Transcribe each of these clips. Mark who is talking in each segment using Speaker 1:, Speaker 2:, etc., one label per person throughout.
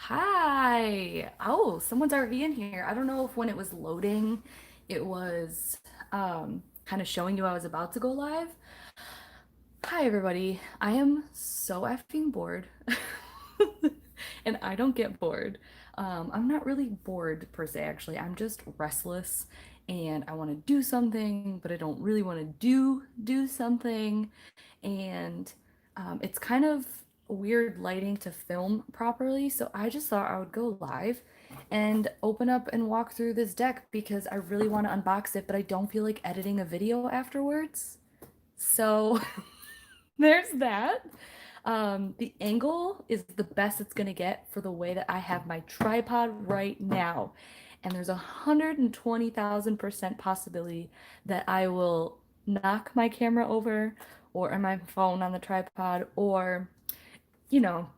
Speaker 1: Hi. Oh, someone's already in here. I don't know if when it was loading, it was kind of showing you I was about to go live. Hi, everybody. I am so effing bored. And I don't get bored. I'm not really bored per se, actually. I'm just restless and I want to do something, but I don't really want to do something. And it's kind of weird lighting to film properly, so I just thought I would go live and open up and walk through this deck because I really want to unbox it, but I don't feel like editing a video afterwards. So there's that. The angle is the best it's gonna get for the way that I have my tripod right now. And there's 120,000% possibility that I will knock my camera over or my phone on the tripod, or, you know,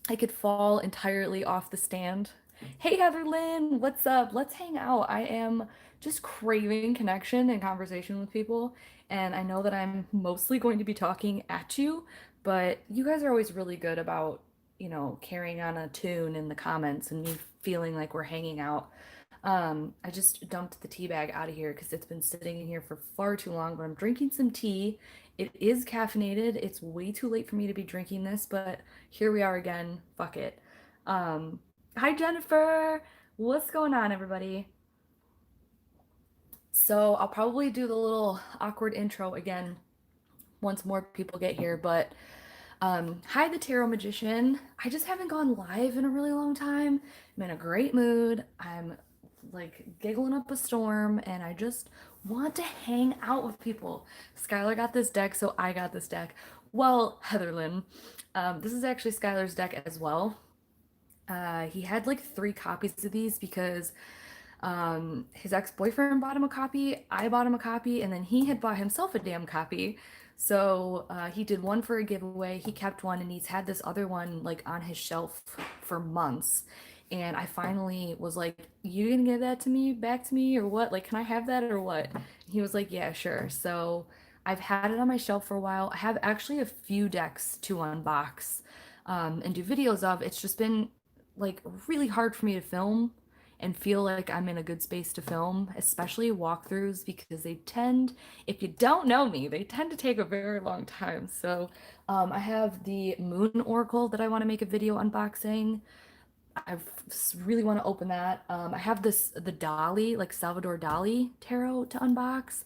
Speaker 1: I could fall entirely off the stand. Hey Heather Lynn, what's up? Let's hang out. I am just craving connection and conversation with people, and I know that I'm mostly going to be talking at you, but you guys are always really good about, carrying on a tune in the comments and me feeling like we're hanging out. I just dumped the tea bag out of here because it's been sitting in here for far too long, but I'm drinking some tea. It is caffeinated. It's way too late for me to be drinking this, but here we are again. Fuck it. Um, Hi, Jennifer. What's going on, everybody? So I'll probably do the little awkward intro again once more people get here, but hi, the Tarot Magician. I just haven't gone live in a really long time. I'm in a great mood. I'm like giggling up a storm, and I just want to hang out with people. Skylar got this deck, so I got this deck. Well, Heatherlyn, this is actually Skylar's deck as well. He had like three copies of these because his ex-boyfriend bought him a copy, I bought him a copy, and then he had bought himself a damn copy. So he did one for a giveaway, he kept one, and he's had this other one like on his shelf for months. And I finally was like, you gonna give that to me, back to me, or what? Like, can I have that or what? He was like, yeah, sure. So I've had it on my shelf for a while. I have actually a few decks to unbox and do videos of. It's just been like really hard for me to film and feel like I'm in a good space to film, especially walkthroughs, because they tend, if you don't know me, they tend to take a very long time. So I have the Moon Oracle that I want to make a video unboxing. I really want to open that. I have the Dali, like Salvador Dali tarot to unbox,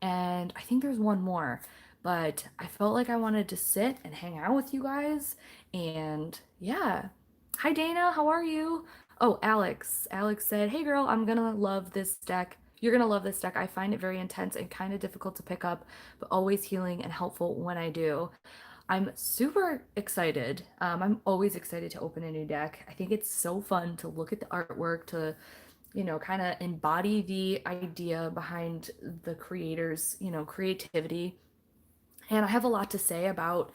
Speaker 1: and I think there's one more. But I felt like I wanted to sit and hang out with you guys, and yeah. Hi Dana, how are you? Oh, Alex. Alex said, "Hey girl, I'm gonna love this deck. You're gonna love this deck. I find it very intense and kind of difficult to pick up, but always healing and helpful when I do." I'm super excited. I'm always excited to open a new deck. I think it's so fun to look at the artwork, to, kind of embody the idea behind the creator's, creativity. And I have a lot to say about,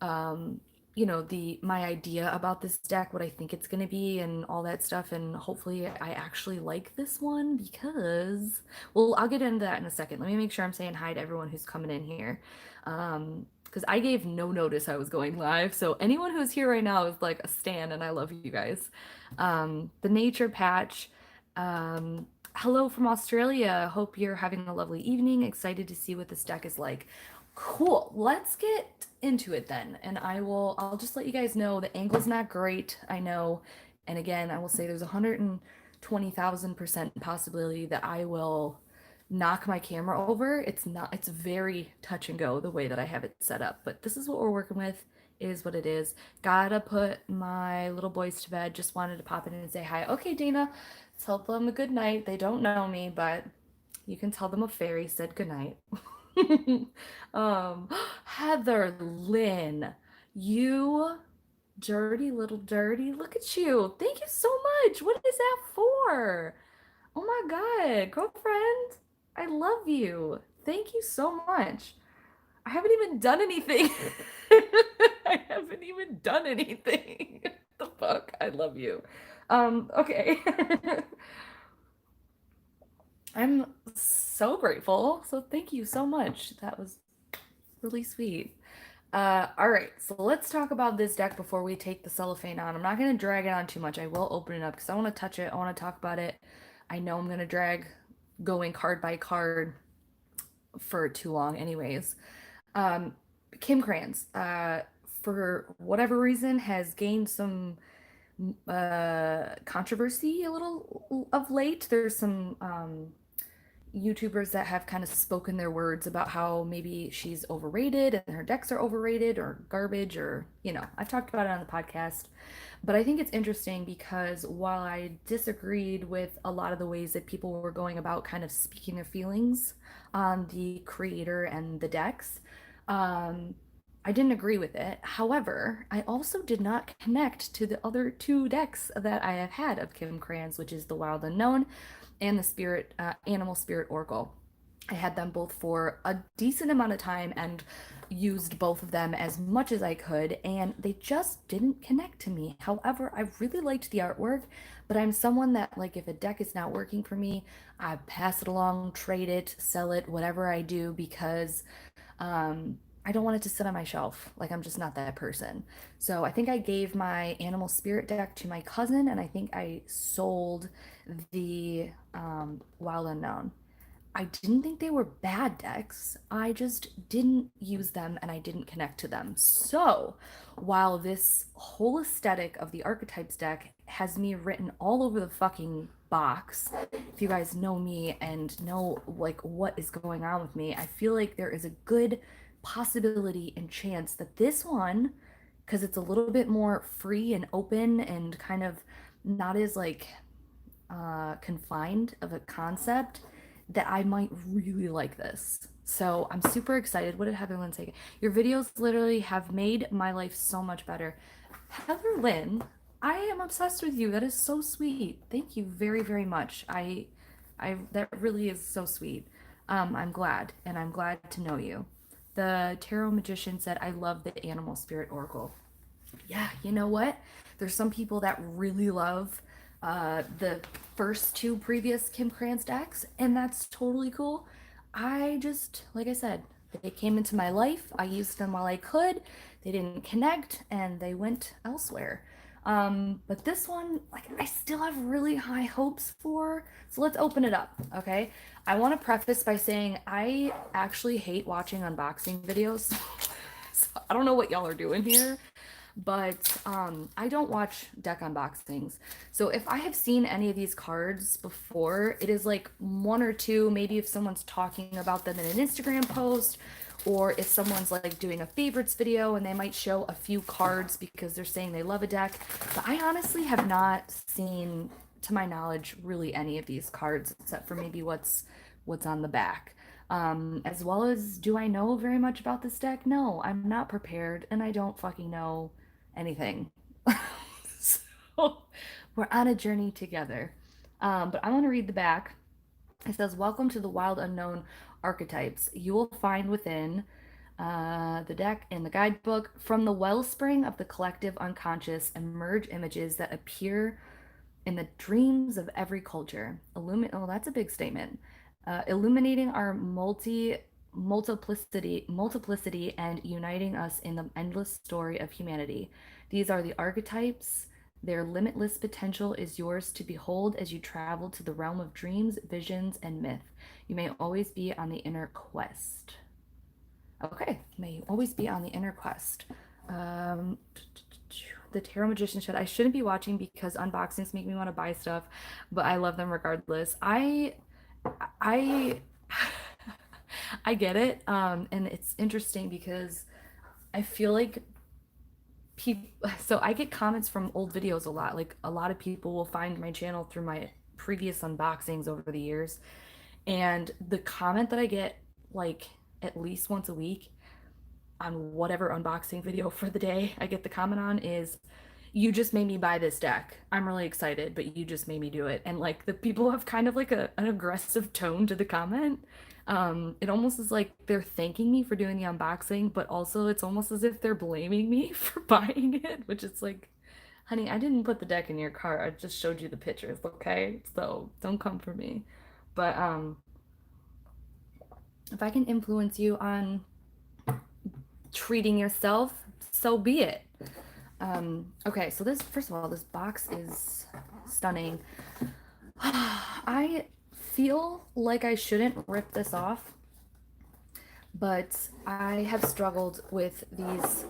Speaker 1: um, the my idea about this deck, what I think it's going to be, and all that stuff. And hopefully, I actually like this one because, well, I'll get into that in a second. Let me make sure I'm saying hi to everyone who's coming in here. Because I gave no notice I was going live. So anyone who's here right now is like a stan, and I love you guys. The Nature Patch. Hello from Australia. Hope you're having a lovely evening. Excited to see what this deck is like. Cool. Let's get into it then. And I'll just let you guys know the angle's not great, I know. And again, I will say there's 120,000% possibility that I will knock my camera over. It's very touch and go the way that I have it set up. But this is what we're working with, is what it is. Gotta put my little boys to bed. Just wanted to pop in and say hi. Okay, Dana, tell them a good night. They don't know me, but you can tell them a fairy said good night. um, Heather Lynn, you dirty little dirty. Look at you. Thank you so much. What is that for? Oh my God, girlfriend, I love you. Thank you so much. I haven't even done anything. I haven't even done anything. The fuck? I love you. Okay. I'm so grateful. So thank you so much. That was really sweet. All right, so let's talk about this deck before we take the cellophane on. I'm not going to drag it on too much. I will open it up because I want to touch it. I want to talk about it. I know I'm going to drag going card by card for too long, anyways. Um, Kim Krans, for whatever reason, has gained some controversy a little of late. There's some YouTubers that have kind of spoken their words about how maybe she's overrated and her decks are overrated or garbage, or, I've talked about it on the podcast. But I think it's interesting because while I disagreed with a lot of the ways that people were going about kind of speaking their feelings on the creator and the decks, um, I didn't agree with it. However, I also did not connect to the other two decks that I have had of Kim Krans, which is the Wild Unknown and the Spirit Animal Spirit Oracle. I had them both for a decent amount of time and used both of them as much as I could, and they just didn't connect to me. However, I really liked the artwork, but I'm someone that, like, if a deck is not working for me, I pass it along, trade it, sell it, whatever I do, because I don't want it to sit on my shelf. Like, I'm just not that person. So I think I gave my Animal Spirit deck to my cousin, and I think I sold the Wild Unknown. I didn't think they were bad decks. I just didn't use them and I didn't connect to them. So, while this whole aesthetic of the Archetypes deck has me written all over the fucking box, if you guys know me and know like what is going on with me, I feel like there is a good possibility and chance that this one, because it's a little bit more free and open and kind of not as like confined of a concept, that I might really like this. So I'm super excited. What did Heather Lynn say? Your videos literally have made my life so much better. Heather Lynn, I am obsessed with you. That is so sweet. Thank you very, very much. I that really is so sweet. I'm glad, and I'm glad to know you. The Tarot Magician said, I love the Animal Spirit Oracle. Yeah, you know what? There's some people that really love the first two previous Kim Krans decks, and that's totally cool. I just, like I said, they came into my life. I used them while I could. They didn't connect, and they went elsewhere. But this one, like, I still have really high hopes for. So let's open it up, okay? I want to preface by saying I actually hate watching unboxing videos. So I don't know what y'all are doing here, but I don't watch deck unboxings. So if I have seen any of these cards before, it is like one or two, maybe if someone's talking about them in an Instagram post, or if someone's like doing a favorites video and they might show a few cards because they're saying they love a deck. But I honestly have not seen, to my knowledge, really any of these cards except for maybe what's on the back. As well as, do I know very much about this deck? No, I'm not prepared and I don't fucking know anything. So we're on a journey together. But I want to read the back. It says, Welcome to the Wild Unknown Archetypes. You will find within the deck in the guidebook, from the wellspring of the collective unconscious emerge images that appear in the dreams of every culture. Oh, that's a big statement. Illuminating our multiplicity and uniting us in the endless story of humanity. These are the archetypes. Their limitless potential is yours to behold as you travel to the realm of dreams, visions, and myth. You may always be on the inner quest. Okay, may you always be on the inner quest. Um, the Tarot Magician said, I shouldn't be watching because unboxings make me want to buy stuff, but I love them regardless. I I get it. And it's interesting because I feel like people, so I get comments from old videos a lot. Like, a lot of people will find my channel through my previous unboxings over the years. And the comment that I get, like, at least once a week on whatever unboxing video for the day I get the comment on is, you just made me buy this deck. I'm really excited, but you just made me do it. And like, the people have kind of like an aggressive tone to the comment. It almost is like they're thanking me for doing the unboxing, but also it's almost as if they're blaming me for buying it, which is like, honey, I didn't put the deck in your cart. I just showed you the pictures, okay? So don't come for me. But if I can influence you on treating yourself, so be it. Okay, so this, first of all, this box is stunning. I feel like I shouldn't rip this off, but I have struggled with these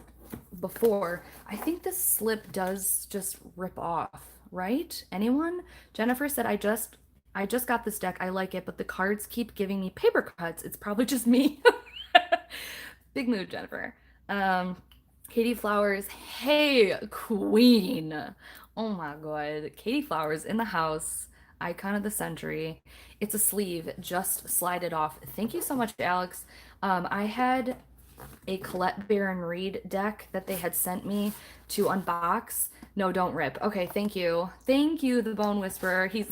Speaker 1: before. I think this slip does just rip off, right? Anyone? Jennifer said I just got this deck. I like it, but the cards keep giving me paper cuts. It's probably just me. Big mood, Jennifer. Um, Katie Flowers, hey, queen. Oh my god. Katie Flowers in the house, icon of the century. It's a sleeve, just slide it off. Thank you so much, Alex. I had a Colette Baron Reed deck that they had sent me to unbox. No, don't rip. Okay, thank you. Thank you, the Bone Whisperer. He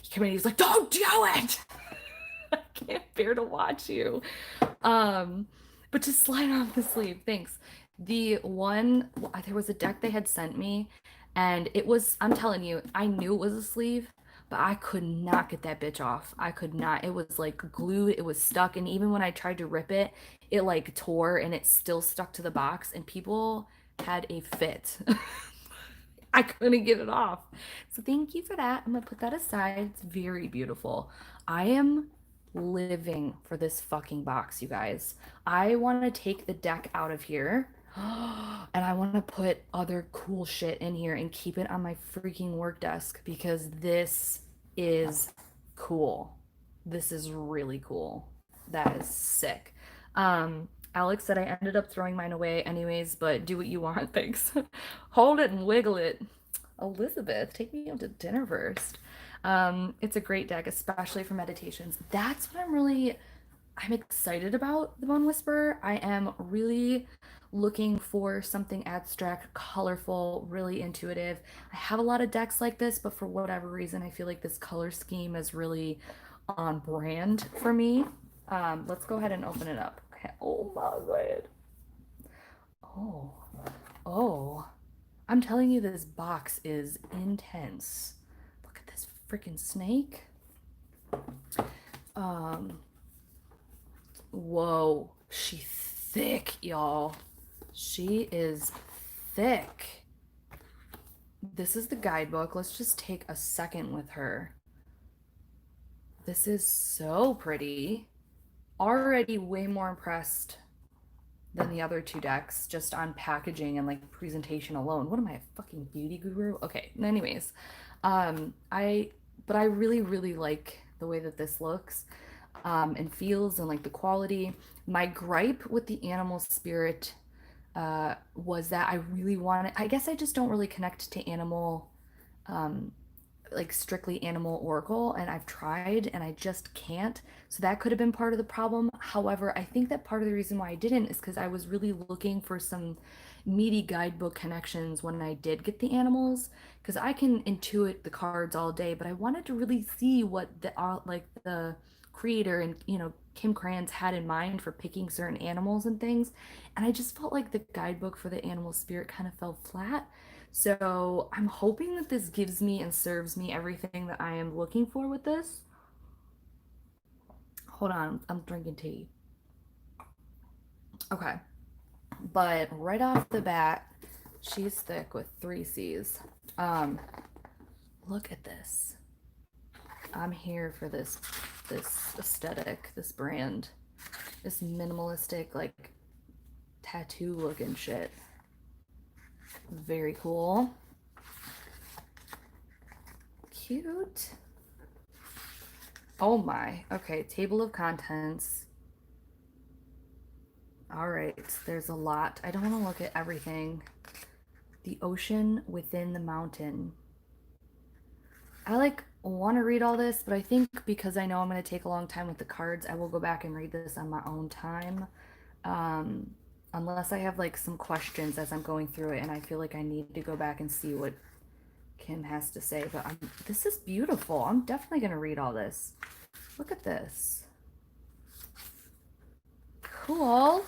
Speaker 1: came in, he's like, don't do it! I can't bear to watch you. Um, but just slide off the sleeve. Thanks. The one, there was a deck they had sent me, and it was, I'm telling you, I knew it was a sleeve, but I could not get that bitch off. I could not. It was like glued, it was stuck, and even when I tried to rip it, it like tore and it still stuck to the box, and people had a fit. I couldn't get it off. So thank you for that. I'm gonna put that aside. It's very beautiful. I am living for this fucking box, you guys. I want to take the deck out of here and I want to put other cool shit in here and keep it on my freaking work desk because this is cool. This is really cool. That is sick. Alex said I ended up throwing mine away anyways, but do what you want. Thanks. Hold it and wiggle it. Elizabeth, take me out to dinner first. It's a great deck, especially for meditations. That's what I'm excited about the Bone Whisperer. I am really looking for something abstract, colorful, really intuitive. I have a lot of decks like this, but for whatever reason, I feel like this color scheme is really on brand for me. Let's go ahead and open it up. Okay. Oh my god. Oh. Oh. I'm telling you, this box is intense. Look at this freaking snake. Whoa. She thick, y'all. She is thick. This is the guidebook. Let's just take a second with her. This is so pretty. Already way more impressed than the other two decks, just on packaging and like presentation alone. What am I, a fucking beauty guru? Okay, anyways, but I really like the way that this looks and feels and like the quality. My gripe with the animal spirit was that I really wanted, I guess I just don't really connect to animal like strictly animal oracle, and I've tried and I just can't. So that could have been part of the problem. However, I think that part of the reason why I didn't is because I was really looking for some meaty guidebook connections when I did get the animals, because I can intuit the cards all day, but I wanted to really see what the like the creator and Kim Krans had in mind for picking certain animals and things, and I just felt like the guidebook for the animal spirit kind of fell flat. So I'm hoping that this gives me and serves me everything that I am looking for with this. Hold on, I'm drinking tea. Okay, but right off the bat, she's thick with 3 C's. Look at this. I'm here for this aesthetic, this brand, this minimalistic like tattoo looking shit. Very cool. Cute. Oh my. Okay, table of contents. All right, there's a lot. I don't want to look at everything. The ocean within the mountain. I like want to read all this, but I think because I know I'm going to take a long time with the cards, I will go back and read this on my own time. Unless I have like some questions as I'm going through it and I feel like I need to go back and see what Kim has to say. But this is beautiful. I'm definitely going to read all this. Look at this. Cool.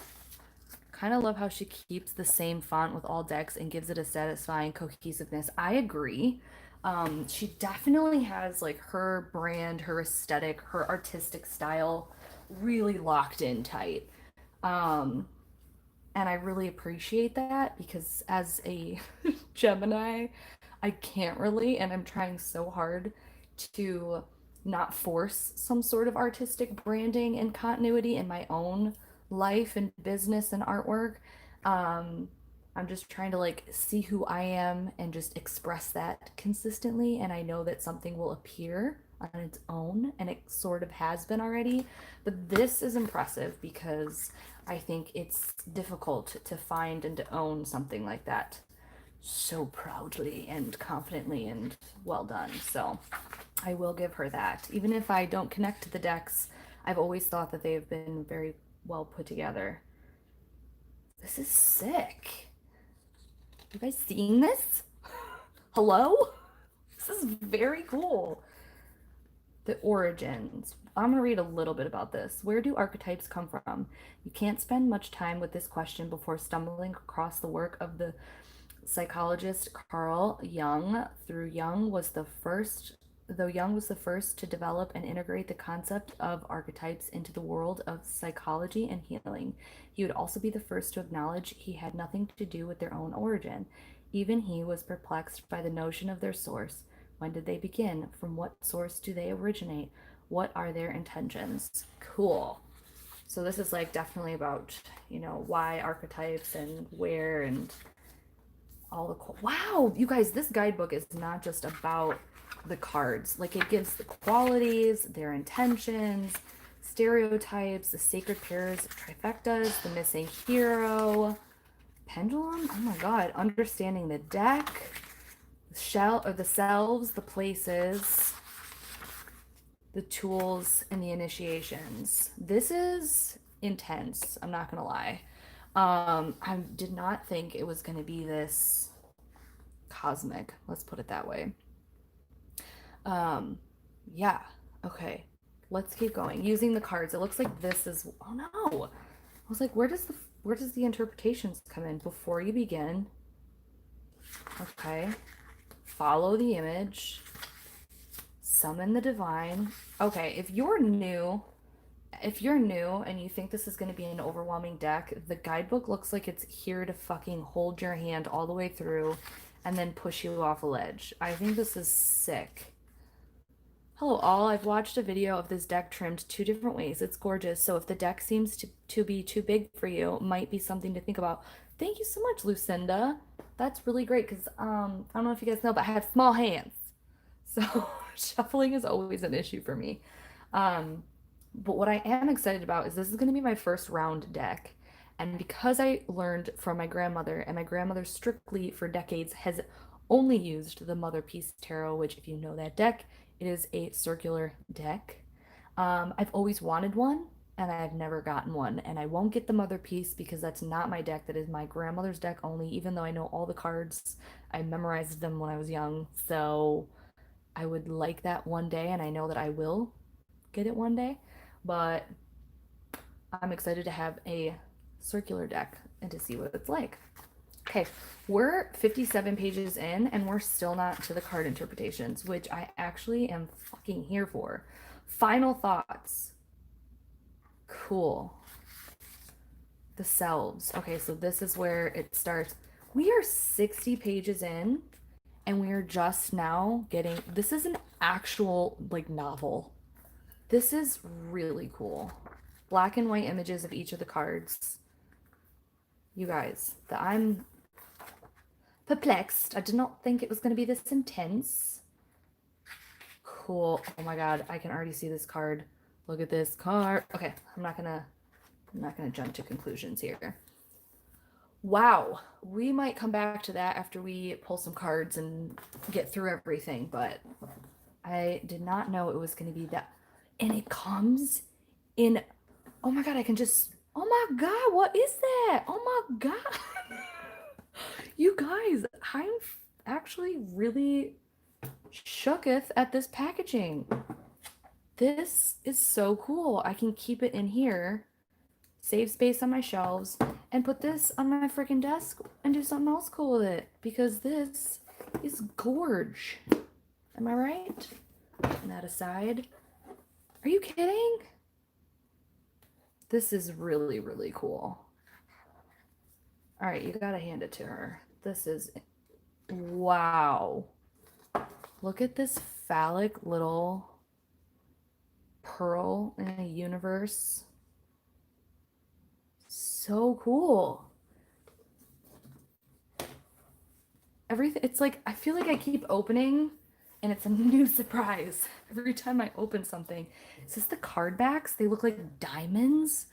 Speaker 1: Kind of love how she keeps the same font with all decks and gives it a satisfying cohesiveness. I agree. She definitely has like her brand, her aesthetic, her artistic style really locked in tight. And I really appreciate that because as a Gemini, I can't really, and I'm trying so hard to not force some sort of artistic branding and continuity in my own life and business and artwork. Um, I'm just trying to like see who I am and just express that consistently. And I know that something will appear on its own, and it sort of has been already. But this is impressive because I think it's difficult to find and to own something like that so proudly and confidently, and well done. So I will give her that. Even if I don't connect to the decks, I've always thought that they have been very well put together. This is sick. You guys seeing this? Hello? This is very cool. The origins. I'm going to read a little bit about this. Where do archetypes come from? You can't spend much time with this question before stumbling across the work of the psychologist Carl Jung. Though Jung was the first to develop and integrate the concept of archetypes into the world of psychology and healing, he would also be the first to acknowledge he had nothing to do with their own origin. Even he was perplexed by the notion of their source. When did they begin? From what source do they originate? What are their intentions? Cool. So this is like definitely about, you know, why archetypes and where and all the wow, you guys, this guidebook is not just about the cards. Like it gives the qualities, their intentions, stereotypes, the sacred pairs, trifectas, the missing hero, pendulum. Oh my god, understanding the deck, the shell or the selves, the places, the tools, and the initiations. This is intense. I'm not gonna lie. I did not think it was gonna be this cosmic. Let's put it that way. Yeah. Okay. Let's keep going. Using the cards. It looks like this is, oh no. I was like, where does the interpretations come in? Before you begin. Okay. Follow the image. Summon the divine. Okay, if you're new and you think this is going to be an overwhelming deck, the guidebook looks like it's here to fucking hold your hand all the way through and then push you off a ledge. I think this is sick. Hello all, I've watched a video of this deck trimmed 2 different ways. It's gorgeous. So if the deck seems to be too big for you, it might be something to think about. Thank you so much, Lucinda. That's really great because I don't know if you guys know, but I have small hands. So shuffling is always an issue for me. But what I am excited about is this is going to be my first round deck. And because I learned from my grandmother, and my grandmother strictly for decades has only used the Mother Peace Tarot, which if you know that deck, it is a circular deck. I've always wanted one, and I've never gotten one. And I won't get the Mother Peace because that's not my deck. That is my grandmother's deck only, even though I know all the cards. I memorized them when I was young. So I would like that one day, and I know that I will get it one day. But I'm excited to have a circular deck and to see what it's like. Okay, we're 57 pages in and we're still not to the card interpretations, which I actually am fucking here for. Final thoughts. Cool. The selves. Okay, so this is where it starts. We are 60 pages in and we are just now getting, this is an actual like novel. This is really cool. Black and white images of each of the cards. You guys, I'm perplexed. I did not think it was going to be this intense. Cool. Oh my god, I can already see this card. Look at this card. Okay, I'm not gonna jump to conclusions here. Wow, we might come back to that after we pull some cards and get through everything, but I did not know it was going to be that. And it comes in, oh my god, I can just, oh my god, what is that? Oh my god. You guys, I'm actually really shooketh at this packaging. This is so cool. I can keep it in here, save space on my shelves, and put this on my freaking desk and do something else cool with it, because this is gorge. Am I right? Putting that aside. Are you kidding? This is really, really cool. All right, you gotta hand it to her. This is, wow. Look at this phallic little pearl in a universe. So cool. Everything, it's like, I feel like I keep opening and it's a new surprise every time I open something. Is this the card backs? They look like diamonds.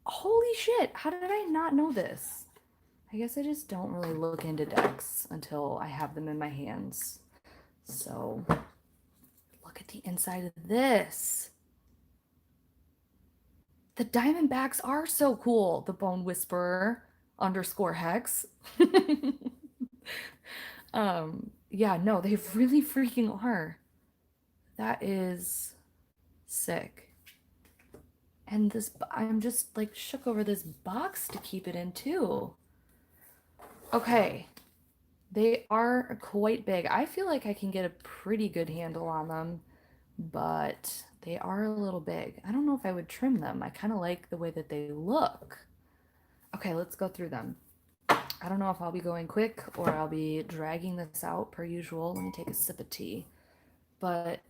Speaker 1: Holy shit, how did I not know this? I guess I just don't really look into decks until I have them in my hands. So, look at the inside of this. The Diamondbacks are so cool. The Bone Whisperer underscore hex. Yeah, no, they really freaking are. That is sick. And this, I'm just like shook over this box to keep it in too. Okay, they are quite big. I feel like I can get a pretty good handle on them, but they are a little big. I don't know if I would trim them. I kind of like the way that they look. Okay, let's go through them. I don't know if I'll be going quick or I'll be dragging this out per usual. Let me take a sip of tea. But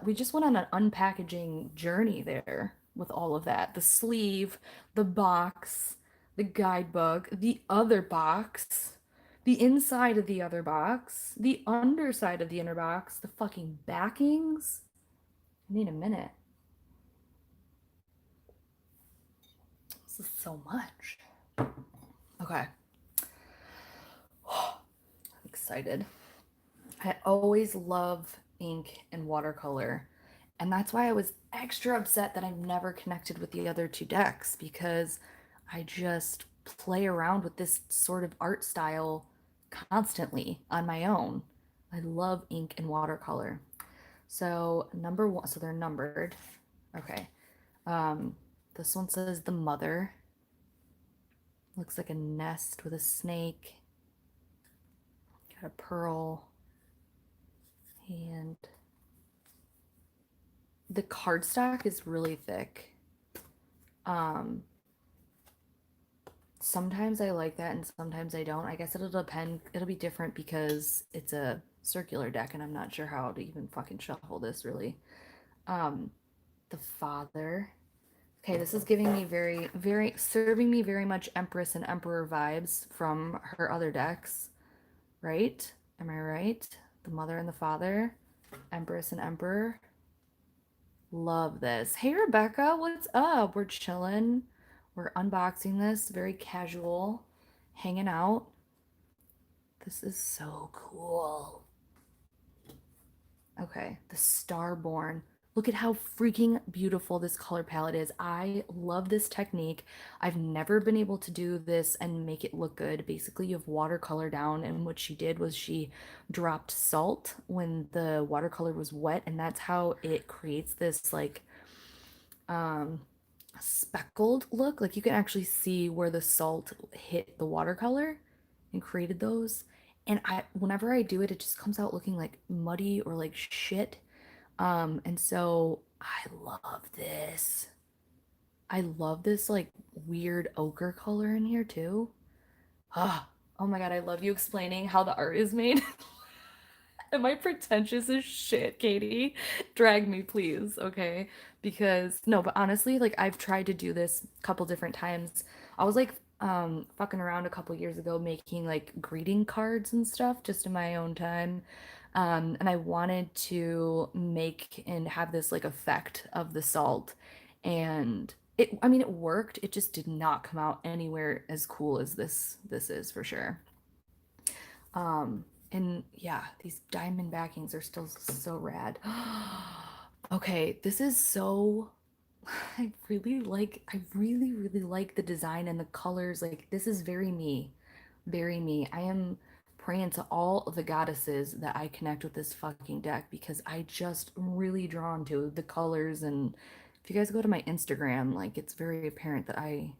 Speaker 1: we just went on an unpackaging journey there with all of that. The sleeve, the box, the guidebook, the other box, the inside of the other box, the underside of the inner box, the fucking backings. I need a minute. This is so much. Okay. I'm excited. I always love ink and watercolor. And that's why I was extra upset that I've never connected with the other two decks because I just play around with this sort of art style constantly on my own. I love ink and watercolor. So, number one, so they're numbered. Okay. Um, this one says the mother. Looks like a nest with a snake. Got a pearl. And the cardstock is really thick. Sometimes I like that and sometimes I don't. I guess it'll depend. It'll be different because it's a circular deck and I'm not sure how to even fucking shuffle this really. Um, the father. Okay, this is giving me serving me very much Empress and Emperor vibes from her other decks, right? Am I right? The mother and the father, Empress and Emperor. Love this. Hey, Rebecca, what's up? We're chilling. We're unboxing this, very casual, hanging out. This is so cool. Okay, the Starborn. Look at how freaking beautiful this color palette is. I love this technique. I've never been able to do this and make it look good. Basically, you have watercolor down, and what she did was she dropped salt when the watercolor was wet, and that's how it creates this like speckled look. Like you can actually see where the salt hit the watercolor and created those. And whenever I do it, it just comes out looking like muddy or like shit. And so I love this. I love this like weird ochre color in here too. Ah, oh my God, I love you explaining how the art is made. Am I pretentious as shit, Katie? Drag me, please, okay? Because no, but honestly, like I've tried to do this a couple different times. I was like fucking around a couple years ago making like greeting cards and stuff just in my own time. And I wanted to make and have this like effect of the salt. And I mean it worked. It just did not come out anywhere as cool as this is for sure. And yeah, these diamond backings are still so rad. Okay, this is so I really like the design and the colors. Like this is very me. Very me. I am praying to all of the goddesses that I connect with this fucking deck because I just really drawn to the colors and if you guys go to my Instagram, like it's very apparent that I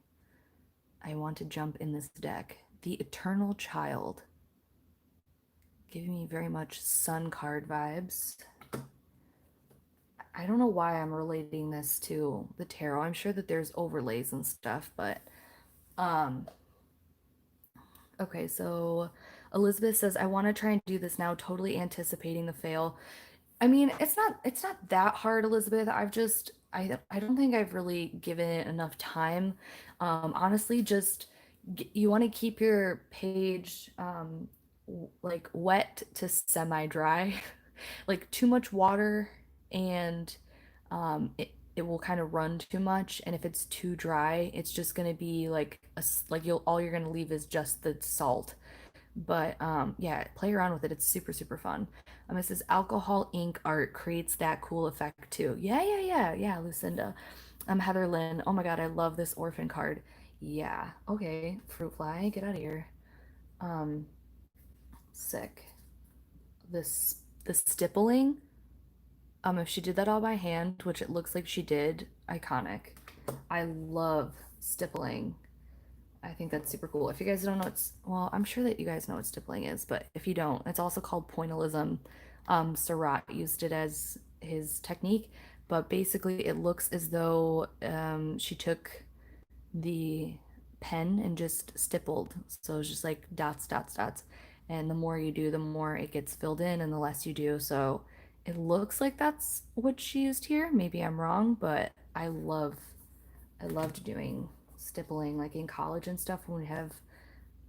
Speaker 1: want to jump in this deck. The Eternal Child. Giving me very much sun card vibes. I don't know why I'm relating this to the tarot. I'm sure that there's overlays and stuff, but um Okay, so Elizabeth says, I want to try and do this now, totally anticipating the fail. I mean, it's not that hard, Elizabeth. I don't think I've really given it enough time. Honestly, just you want to keep your page like wet to semi-dry. Like too much water and it will kind of run too much, and if it's too dry, it's just going to be like like you'll all you're going to leave is just the salt. But yeah, play around with it. It's super, super fun. It says alcohol ink art creates that cool effect too. Yeah, yeah, yeah, yeah, Lucinda. Heather Lynn. Oh my God, I love this orphan card. Yeah. Okay, fruit fly, get out of here. Um, sick. The stippling. If she did that all by hand, which it looks like she did, iconic. I love stippling. I think that's super cool. If you guys don't know well, I'm sure that you guys know what stippling is, but if you don't, it's also called pointillism. Seurat used it as his technique, but basically it looks as though she took the pen and just stippled. So it's just like dots, dots, dots. And the more you do, the more it gets filled in, and the less you do. So it looks like that's what she used here. Maybe I'm wrong, but I loved doing stippling like in college and stuff when we have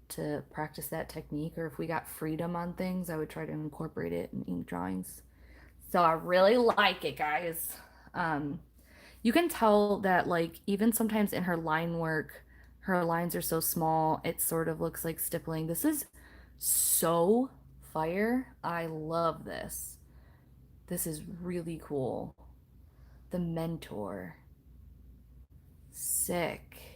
Speaker 1: to practice that technique, or if we got freedom on things, I would try to incorporate it in ink drawings. So I really like it, guys. Um, you can tell that like even sometimes in her line work, her lines are so small, it sort of looks like stippling. This is so fire. I love this. This is really cool. The mentor. Sick.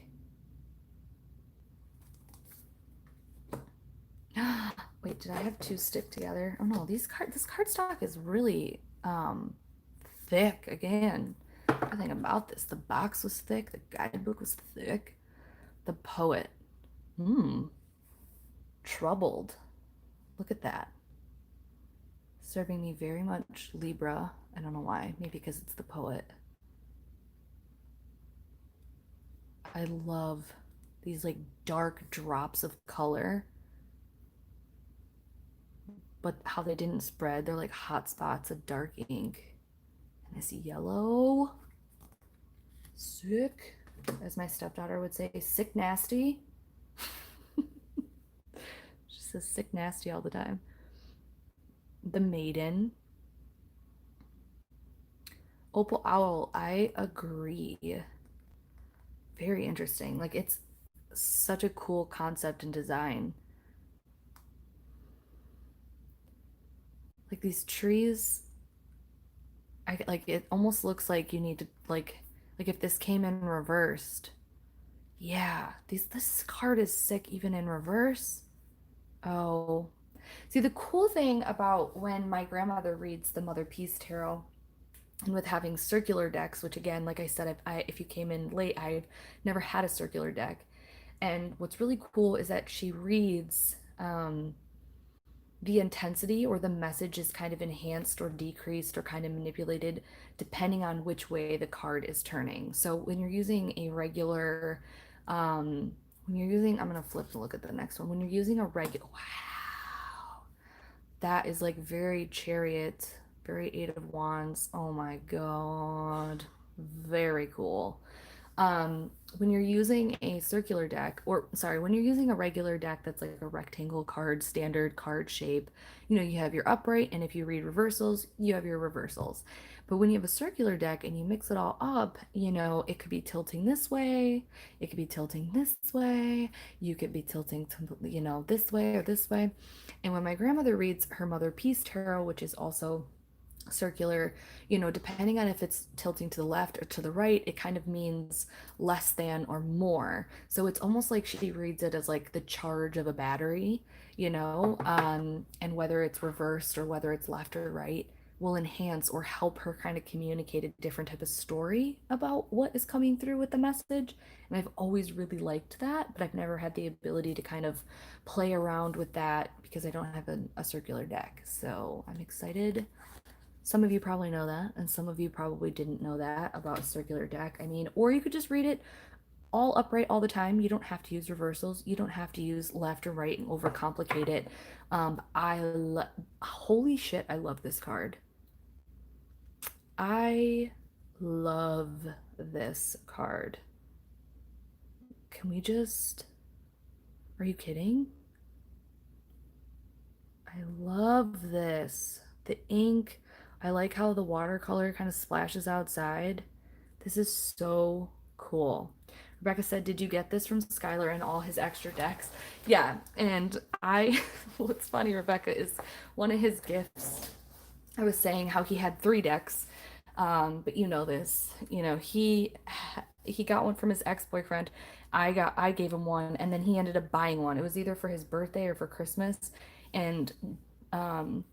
Speaker 1: Wait, did I have two stick together? Oh no, this card stock is really thick again. Everything about this. The box was thick, the guidebook was thick. The poet. Hmm. Troubled. Look at that. Serving me very much Libra. I don't know why. Maybe because it's the poet. I love these like dark drops of color, but how they didn't spread. They're like hot spots of dark ink. And I see yellow. Sick. As my stepdaughter would say, sick nasty. She says sick nasty all the time. The maiden. Opal owl. I agree. Very interesting. Like it's such a cool concept and design. Like these trees, I like it almost looks like you need to like if this came in reversed. Yeah, this card is sick even in reverse. Oh. See, the cool thing about when my grandmother reads the Mother Peace Tarot and with having circular decks, which again, like I said, if you came in late, I've never had a circular deck. And what's really cool is that she reads the intensity or the message is kind of enhanced or decreased or kind of manipulated depending on which way the card is turning. So when you're using a regular, when you're using, I'm going to flip to look at the next one. When you're using a regular, wow, that is like very chariot, very eight of wands. Oh my God. Very cool. When you're using a circular deck, or sorry, when you're using a regular deck that's like a rectangle card, standard card shape, you have your upright, and if you read reversals, you have your reversals. But when you have a circular deck and you mix it all up, it could be tilting this way, it could be tilting this way, you could be tilting to, this way or this way. And when my grandmother reads her Mother Peace Tarot, which is also circular, depending on if it's tilting to the left or to the right, it kind of means less than or more. So it's almost like she reads it as like the charge of a battery, and whether it's reversed or whether it's left or right will enhance or help her kind of communicate a different type of story about what is coming through with the message. And I've always really liked that, but I've never had the ability to kind of play around with that because I don't have a circular deck. So I'm excited. Some of you probably know that, and some of you probably didn't know that about a circular deck. I mean, or you could just read it all upright all the time. You don't have to use reversals. You don't have to use left or right and overcomplicate it. Holy shit, I love this card. I love this card. Can we just... Are you kidding? I love this. The ink. I like how the watercolor kind of splashes outside. This is so cool. Rebecca said, did you get this from Skylar and all his extra decks? Yeah, and what's funny, Rebecca, is one of his gifts, I was saying how he had 3 decks, but you know this, he got one from his ex-boyfriend. I gave him one, and then he ended up buying one. It was either for his birthday or for Christmas, and um,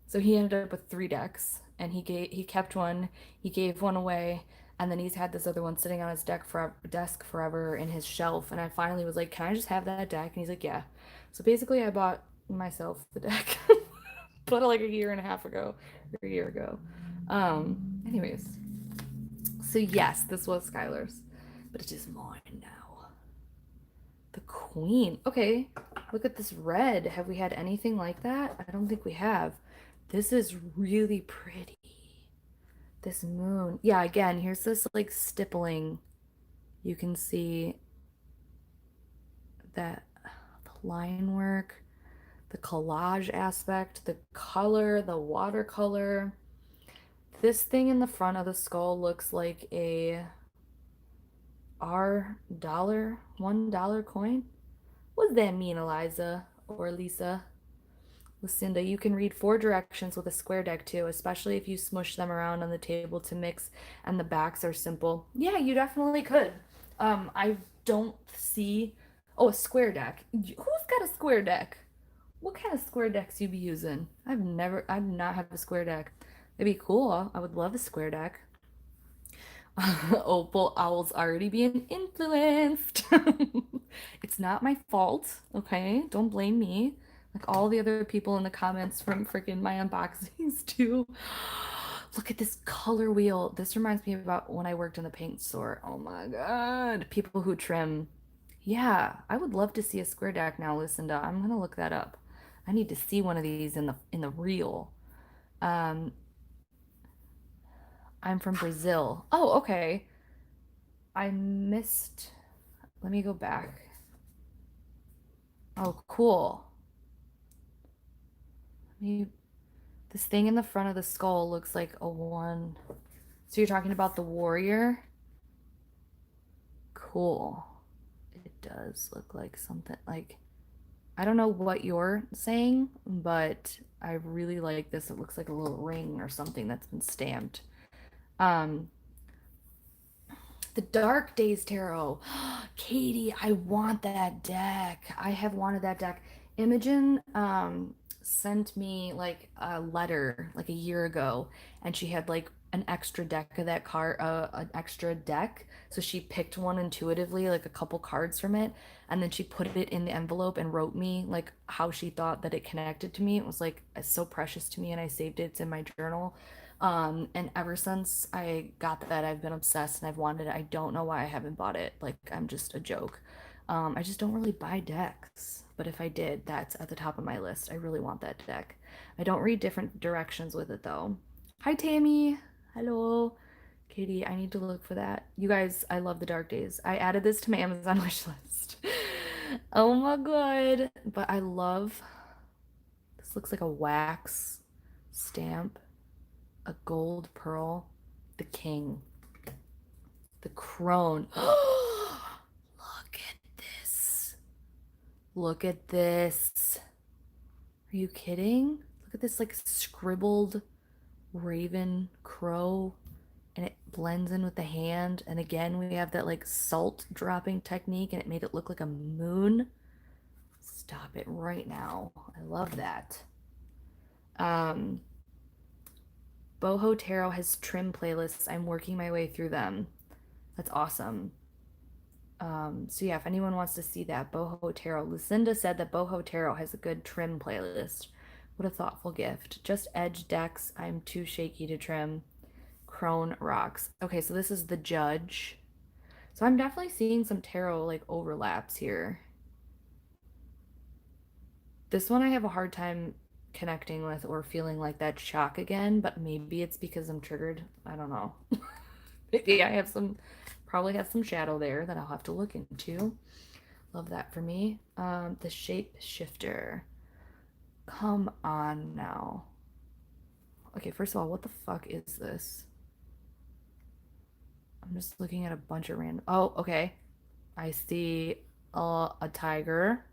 Speaker 1: so he ended up with 3 decks, and he kept one, he gave one away, and then he's had this other one sitting on his desk forever in his shelf. And I finally was like, "Can I just have that deck?" And he's like, "Yeah." So basically, I bought myself the deck, but like a year and a half ago, or a year ago. Anyways, so yes, this was Skylar's, but it is mine now. The Queen. Okay, look at this red. Have we had anything like that? I don't think we have. This is really pretty. This moon. Yeah, again, here's this like stippling. You can see that the line work, the collage aspect, the color, the watercolor. This thing in the front of the skull looks like a $1 coin. What does that mean, Eliza or Lisa? Lucinda, you can read 4 directions with a square deck too, especially if you smush them around on the table to mix and the backs are simple. Yeah, you definitely could. I don't see... Oh, a square deck. Who's got a square deck? What kind of square decks you be using? I've not had a square deck. It'd be cool. I would love a square deck. Opal Owl's already being influenced. It's not my fault, okay? Don't blame me. Like all the other people in the comments from freaking my unboxings too. Look at this color wheel. This reminds me about when I worked in the paint store. Oh my God. People who trim. Yeah, I would love to see a square deck now, Lucinda. I'm gonna look that up. I need to see one of these in the real. Um, I'm from Brazil. Oh, okay. I missed. Let me go back. Oh, cool. This thing in the front of the skull looks like a 1. So you're talking about the warrior? Cool. It does look like something like, I don't know what you're saying, but I really like this. It looks like a little ring or something that's been stamped. Um, The Dark Days Tarot. Katie, I want that deck. I have wanted that deck. Imogen sent me like a letter like a year ago, and she had like an extra deck of that card, an extra deck. So she picked one intuitively, like a couple cards from it, and then she put it in the envelope and wrote me like how she thought that it connected to me. It was like so precious to me, and I saved it. It's in my journal. And ever since I got that, I've been obsessed and I've wanted it. I don't know why I haven't bought it. Like, I'm just a joke. I just don't really buy decks. But if I did, that's at the top of my list. I really want that deck. I don't read different directions with it, though. Hi, Tammy. Hello. Katie, I need to look for that. You guys, I love the Dark Days. I added this to my Amazon wish list. Oh my God. But I love... This looks like a wax stamp. A gold pearl, the king, the crone. Look at this. Look at this. Are you kidding? Look at this like scribbled raven crow, and it blends in with the hand. And again, we have that like salt dropping technique, and it made it look like a moon. Stop it right now. I love that. Boho Tarot has trim playlists. I'm working my way through them. That's awesome. So yeah, if anyone wants to see that, Boho Tarot. Lucinda said that Boho Tarot has a good trim playlist. What a thoughtful gift. Just edge decks. I'm too shaky to trim. Crone rocks. Okay, so this is the judge. So I'm definitely seeing some tarot like overlaps here. This one I have a hard time connecting with or feeling like that shock again, but maybe it's because I'm triggered. I don't know. Maybe I have some, probably have some shadow there that I'll have to look into. Love that for me. The shape shifter. Come on now. Okay, first of all, what the fuck is this? I'm just looking at a bunch of random. Oh, okay. I see a tiger.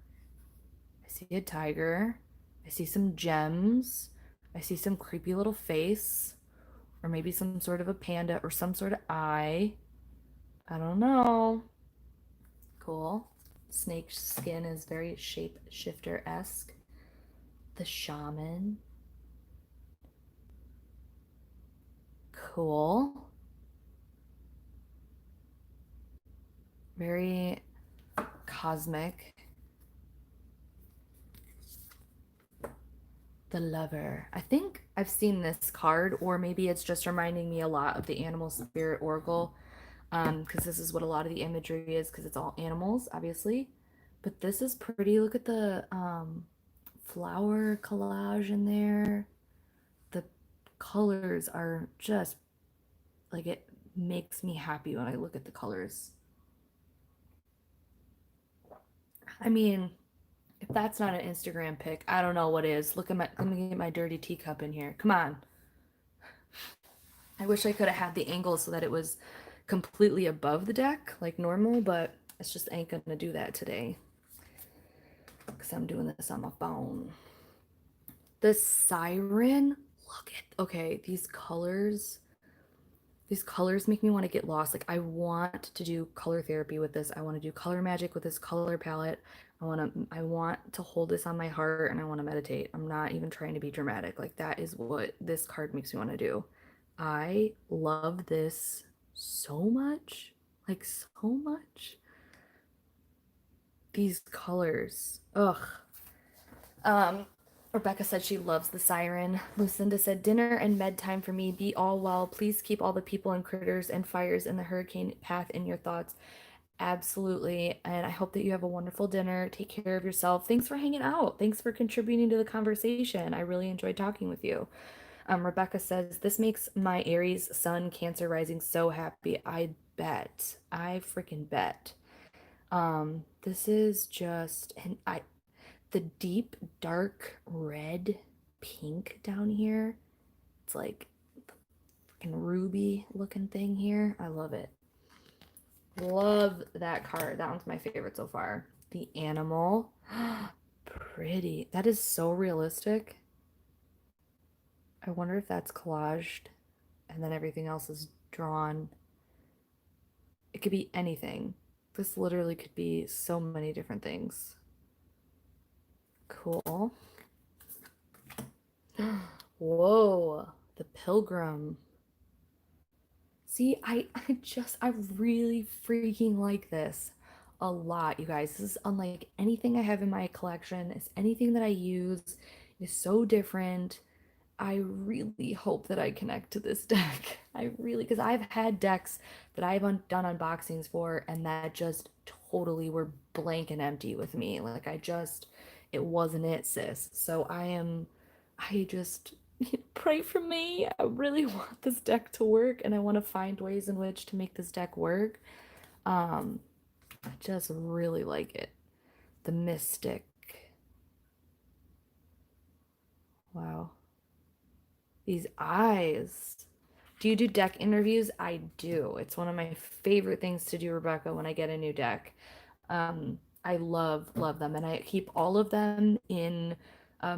Speaker 1: I see a tiger. I see some gems. I see some creepy little face, or maybe some sort of a panda or some sort of eye. I don't know. Cool. Snake skin is very shape shifter esque. The shaman. Cool. Very cosmic. The lover. I think I've seen this card, or maybe it's just reminding me a lot of the animal spirit oracle. Because this is what a lot of the imagery is, because it's all animals, obviously. But this is pretty. Look at the flower collage in there. The colors are just like, it makes me happy when I look at the colors. I mean, if that's not an Instagram pic, I don't know what is. Look at my, let me get my dirty teacup in here. Come on. I wish I could have had the angle so that it was completely above the deck like normal, but it's just ain't gonna do that today because I'm doing this on my phone. The siren, look at, okay, these colors make me want to get lost. Like, I want to do color therapy with this. I want to do color magic with this color palette. I want to hold this on my heart and I want to meditate. I'm not even trying to be dramatic. Like, that is what this card makes me want to do. I love this so much. Like, so much. These colors. Ugh. Um, Rebecca said she loves the siren. Lucinda said, dinner and med time for me. Be all well. Please keep all the people and critters and fires in the hurricane path in your thoughts. Absolutely. And I hope that you have a wonderful dinner. Take care of yourself. Thanks for hanging out. Thanks for contributing to the conversation. I really enjoyed talking with you. Rebecca says, this makes my Aries Sun Cancer rising so happy. I bet. I freaking bet. This is just, and the deep dark red pink down here. It's like freaking ruby looking thing here. I love it. Love that card. That one's my favorite so far. The animal. Pretty. That is so realistic. I wonder if that's collaged and then everything else is drawn. It could be anything. This literally could be so many different things. Cool. Whoa, the pilgrim. See, I really freaking like this a lot, you guys. This is unlike anything I have in my collection. It's anything that I use. It is so different. I really hope that I connect to this deck. I really, because I've had decks that I've done unboxings for and that just totally were blank and empty with me. Like, it wasn't it, sis. So I just, pray for me. I really want this deck to work and I want to find ways in which to make this deck work. I just really like it. The Mystic. Wow. These eyes. Do you do deck interviews? I do. It's one of my favorite things to do, Rebecca, when I get a new deck. I love them, and I keep all of them in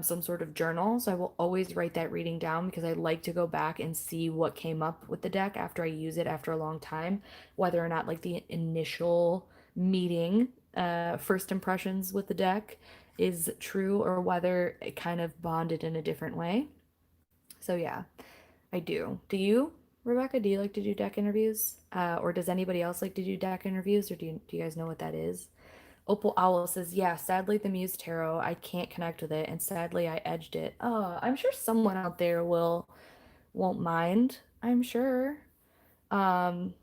Speaker 1: some sort of journal. So I will always write that reading down because I like to go back and see what came up with the deck after I use it after a long time, whether or not like the initial meeting, first impressions with the deck is true or whether it kind of bonded in a different way. So yeah, I do. Do you, Rebecca? Do you like to do deck interviews? Or does anybody else like to do deck interviews? Or do you guys know what that is? Opal Owl says, yeah, sadly the Muse Tarot, I can't connect with it, and sadly I edged it. Oh, I'm sure someone out there won't mind. I'm sure. Um,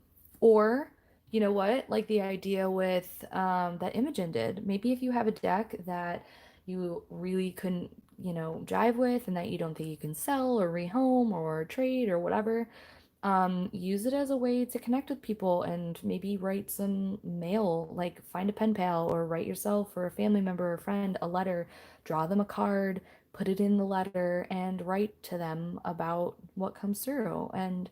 Speaker 1: or you know what? Like the idea with that Imogen did. Maybe if you have a deck that you really couldn't, jive with and that you don't think you can sell or rehome or trade or whatever, use it as a way to connect with people and maybe write some mail, like find a pen pal or write yourself or a family member or friend a letter, draw them a card, put it in the letter, and write to them about what comes through. And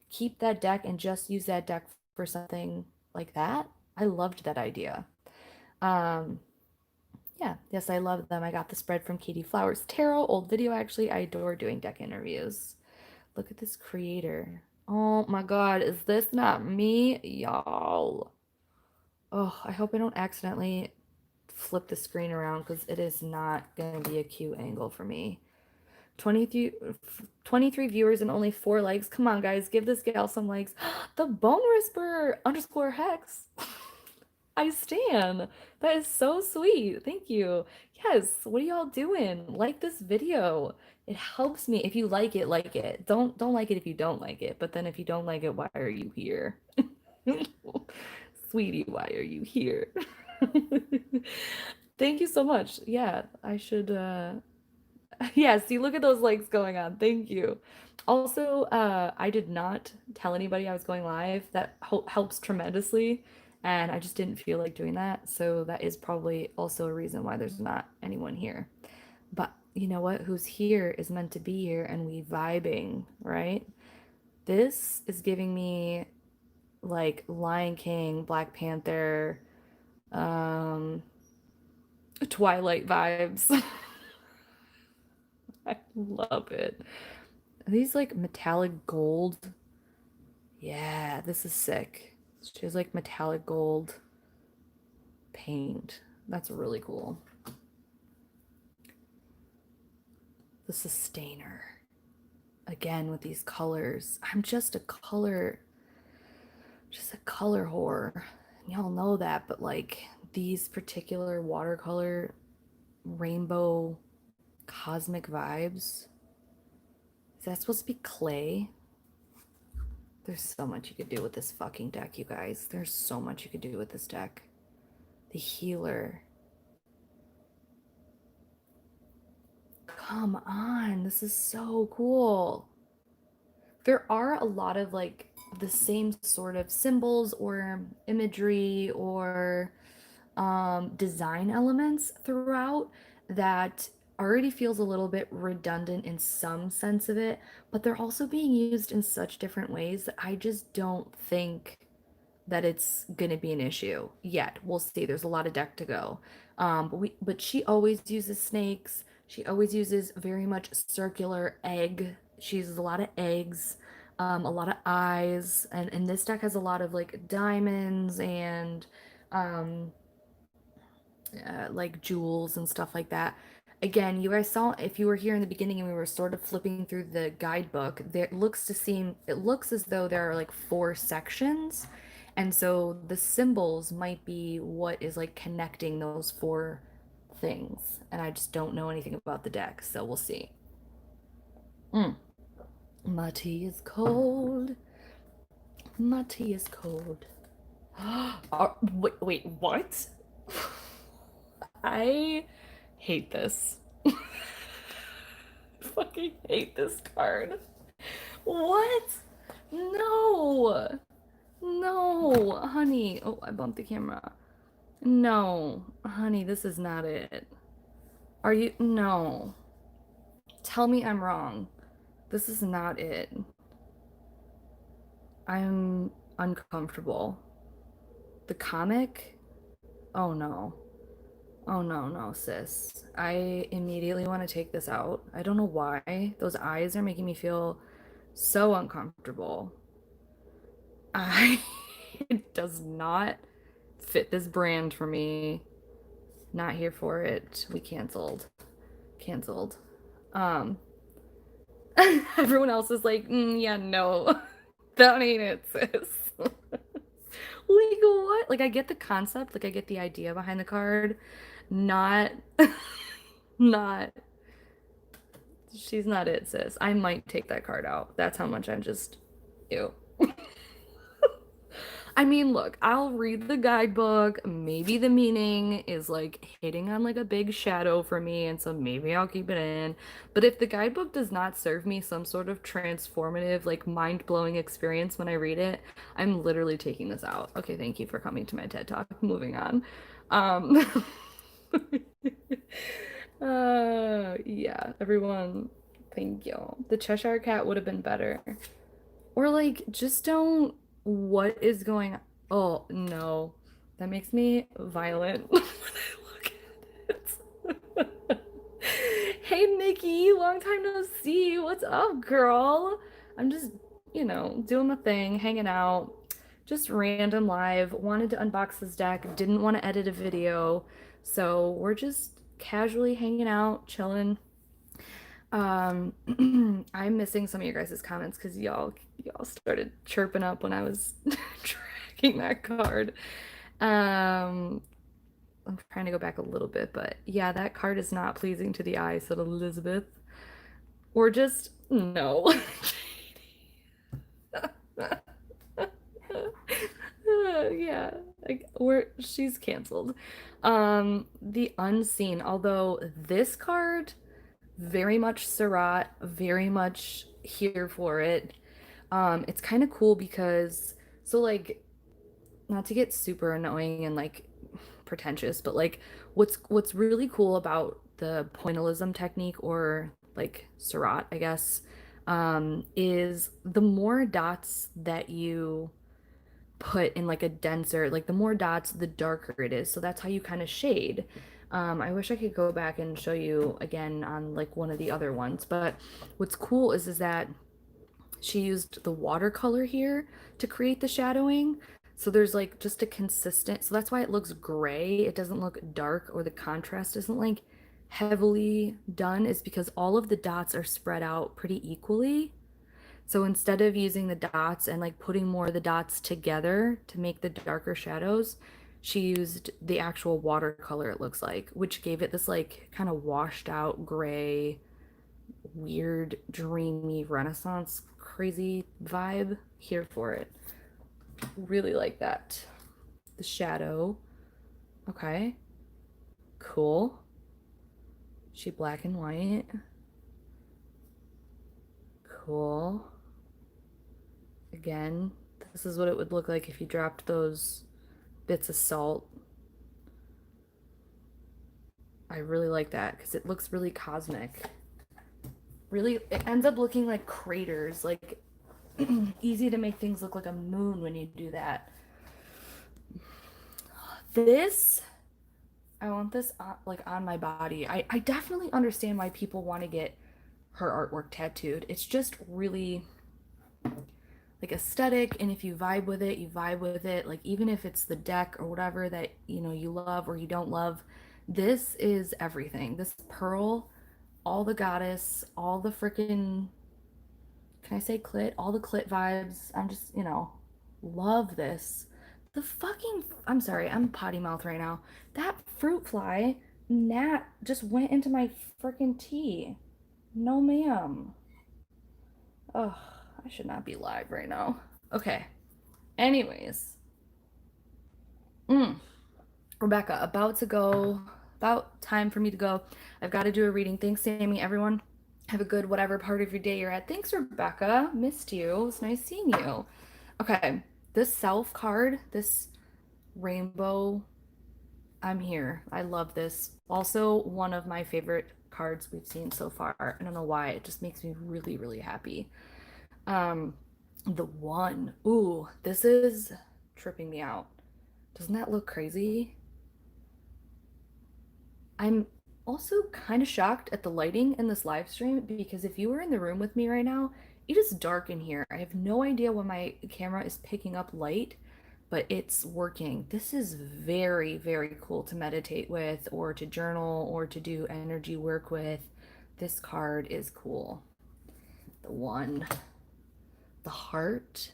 Speaker 1: keep that deck and just use that deck for something like that. I loved that idea. Um, yeah, yes, I love them. I got the spread from Katie Flowers Tarot, old video actually. I adore doing deck interviews. Look at this creator. Oh my God, is this not me? Y'all. Oh, I hope I don't accidentally flip the screen around because it is not going to be a cute angle for me. 23, 23 viewers and only 4 likes. Come on, guys, give this gal some likes. The Bone Whisperer underscore Hex. I stan. That is so sweet. Thank you. Yes, what are y'all doing? Like this video. It helps me. If you like it, like it. Don't like it if you don't like it. But then if you don't like it, why are you here? Sweetie, why are you here? Thank you so much. Yeah, I should yeah, see, look at those likes going on. Thank you. Also, I did not tell anybody I was going live. That helps tremendously, and I just didn't feel like doing that. So that is probably also a reason why there's not anyone here. But you know what? Who's here is meant to be here, and we vibing, right? This is giving me like Lion King, Black Panther, um, Twilight vibes. I love it. Are these like metallic gold? Yeah, this is sick. She has like metallic gold paint. That's really cool. The Sustainer. Again with these colors. I'm just a color whore. Y'all know that, but like these particular watercolor rainbow cosmic vibes. Is that supposed to be clay? There's so much you could do with this fucking deck, you guys. There's so much you could do with this deck. The Healer. Come on, this is so cool. There are a lot of like the same sort of symbols or imagery or design elements throughout that already feels a little bit redundant in some sense of it, but they're also being used in such different ways that I just don't think that it's gonna be an issue yet. We'll see. There's a lot of deck to go. But she always uses snakes. She always uses very much circular egg. She uses a lot of eggs, a lot of eyes, and this deck has a lot of like diamonds and um, like jewels and stuff like that. Again, you guys saw if you were here in the beginning and we were sort of flipping through the guidebook, it looks as though there are like 4 sections. And so the symbols might be what is like connecting those 4 things. And I just don't know anything about the deck, so we'll see. My tea is cold. My tea is cold. Wait, what? I hate this. Fucking hate this card. What? No. No, honey. Oh, I bumped the camera. No, honey, this is not it. Are you? No. Tell me I'm wrong. This is not it. I'm uncomfortable. The comic? Oh no. Oh no, no, sis. I immediately want to take this out. I don't know why. Those eyes are making me feel so uncomfortable. I it does not fit this brand for me. Not here for it. We canceled. Canceled. Um everyone else is like, yeah, no. That ain't it, sis. Like what? Like I get the concept, like I get the idea behind the card. Not not she's not it, sis. I might take that card out. That's how much I'm just ew. I mean, look, I'll read the guidebook. Maybe the meaning is like hitting on like a big shadow for me, and so maybe I'll keep it in. But if the guidebook does not serve me some sort of transformative, like mind-blowing experience when I read it, I'm literally taking this out. Okay, thank you for coming to my TED Talk. Moving on. Um, yeah, everyone, thank you. The Cheshire Cat would have been better. Or like just don't what is going on? Oh no. That makes me violent when I look at it. Hey Nikki, long time no see. What's up, girl? I'm just, doing the thing, hanging out. Just random live. Wanted to unbox this deck, didn't want to edit a video. So we're just casually hanging out, chilling. Um, I'm missing some of your guys' comments because y'all started chirping up when I was tracking that card. Um, I'm trying to go back a little bit, but yeah, that card is not pleasing to the eye, said Elizabeth. Or just no. Yeah, like she's canceled. The Unseen, although this card very much Surratt, very much here for it. It's kind of cool because so like not to get super annoying and like pretentious, but like what's really cool about the pointillism technique or like Surratt, I guess, is the more dots that you put in like a denser, like the more dots, the darker it is. So that's how you kind of shade. I wish I could go back and show you again on like one of the other ones, but what's cool is that she used the watercolor here to create the shadowing. So there's like just a consistent, so that's why it looks gray. It doesn't look dark or the contrast isn't like heavily done, is because all of the dots are spread out pretty equally. So instead of using the dots and like putting more of the dots together to make the darker shadows, she used the actual watercolor, it looks like, which gave it this like kind of washed out gray, weird, dreamy Renaissance crazy vibe. Here for it. Really like that. The shadow. Okay. Cool. She black and white. Cool. Again, this is what it would look like if you dropped those bits of salt. I really like that because it looks really cosmic. Really, it ends up looking like craters, like easy to make things look like a moon when you do that. This, I want this like on my body. I definitely understand why people want to get her artwork tattooed. It's just really like aesthetic, and if you vibe with it, you vibe with it. Like even if it's the deck or whatever that you love or you don't love, this is everything. This pearl, all the goddess, all the freaking, can I say clit? All the clit vibes. I'm just, love this. The fucking, I'm sorry, I'm potty mouth right now. That fruit fly gnat just went into my freaking tea. No, ma'am. Oh, I should not be live right now. Okay. Anyways, mm, Rebecca, about to go. About time for me to go. I've got to do a reading. Thanks, Sammy. Everyone, have a good whatever part of your day you're at. Thanks, Rebecca. Missed you. It's nice seeing you. Okay, this self card, this rainbow, I'm here. I love this. Also, one of my favorite cards we've seen so far. I don't know why. It just makes me really, really happy. Um, the one. Ooh, this is tripping me out. Doesn't that look crazy? I'm also kind of shocked at the lighting in this live stream because if you were in the room with me right now, it is dark in here. I have no idea why my camera is picking up light, but it's working. This is very, very cool to meditate with or to journal or to do energy work with. This card is cool. The one, the heart.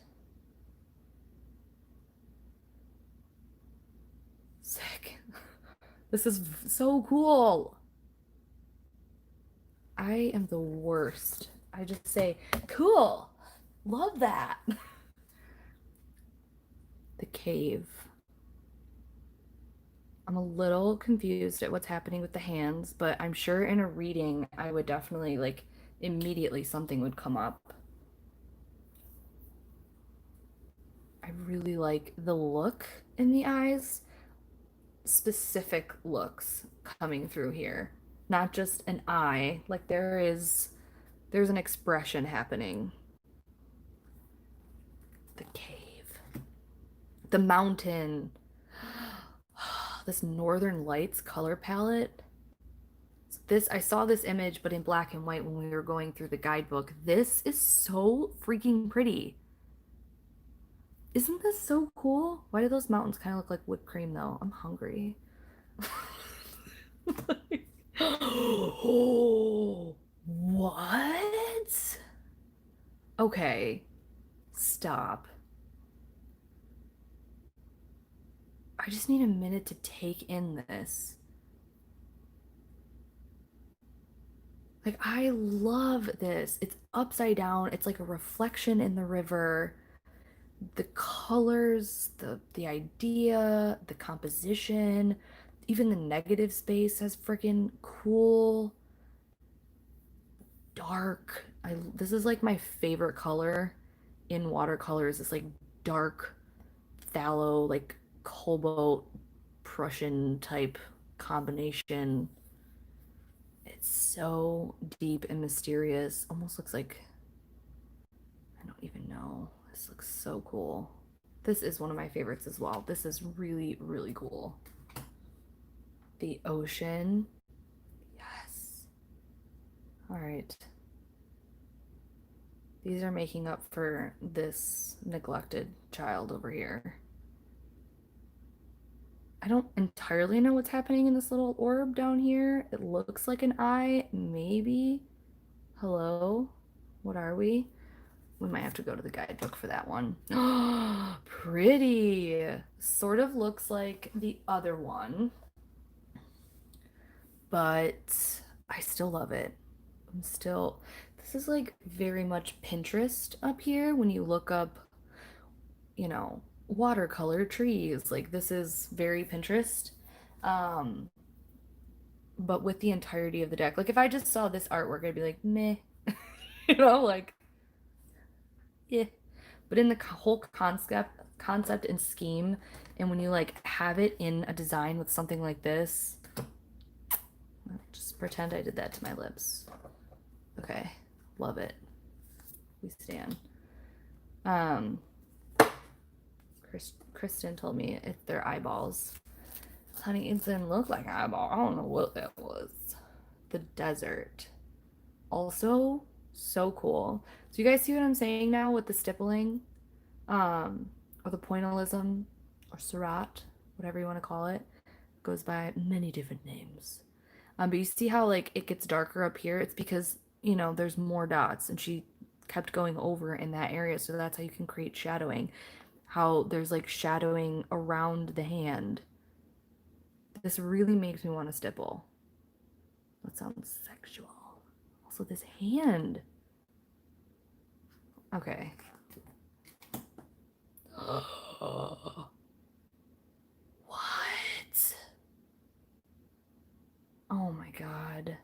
Speaker 1: Sick. This is so cool. I am the worst. I just say, cool. Love that. The The cave. I'm a little confused at what's happening with the hands, but I'm sure in a reading I would definitely like immediately something would come up. I really like the look in the eyes, specific looks coming through here. Not just an eye, like there's an expression happening. The cave. The mountain. This Northern Lights color palette. I saw this image but in black and white when we were going through the guidebook. This is so freaking pretty. Isn't this so cool? Why do those mountains kind of look like whipped cream though? I'm hungry. Oh, what? Okay, stop. I just need a minute to take in this. Like, I love this. It's upside down. It's like a reflection in the river. The colors, the idea, the composition, even the negative space has freaking cool, dark. This is like my favorite color in watercolors. This like dark, phthalo, like cobalt, Prussian type combination. It's so deep and mysterious. Almost looks like, I don't even know. This looks so cool. This is one of my favorites as well. This is really, really cool. The ocean. Yes. All right. These are making up for this neglected child over here. I don't entirely know what's happening in this little orb down here. It looks like an eye, maybe. Hello? What are we? We might have to go to the guidebook for that one. Pretty. Sort of looks like the other one, but I still love it. This is like very much Pinterest up here when you look up, watercolor trees. Like this is very Pinterest. Um, but with the entirety of the deck. Like if I just saw this artwork, I'd be like, meh. Like, yeah. But in the whole concept and scheme, and when you like have it in a design with something like this, just pretend I did that to my lips. Okay, love it. We stand. Kristen told me if they're eyeballs. Honey, it didn't look like an eyeball. I don't know what that was. The desert. Also, so cool. So you guys see what I'm saying now with the stippling? Or the pointillism, or surat, whatever you want to call it. Goes by many different names. But you see how like it gets darker up here? It's because, there's more dots and she kept going over in that area. So that's how you can create shadowing. How there's like shadowing around the hand. This really makes me want to stipple. That sounds sexual. Also, this hand. Okay. What? Oh my God.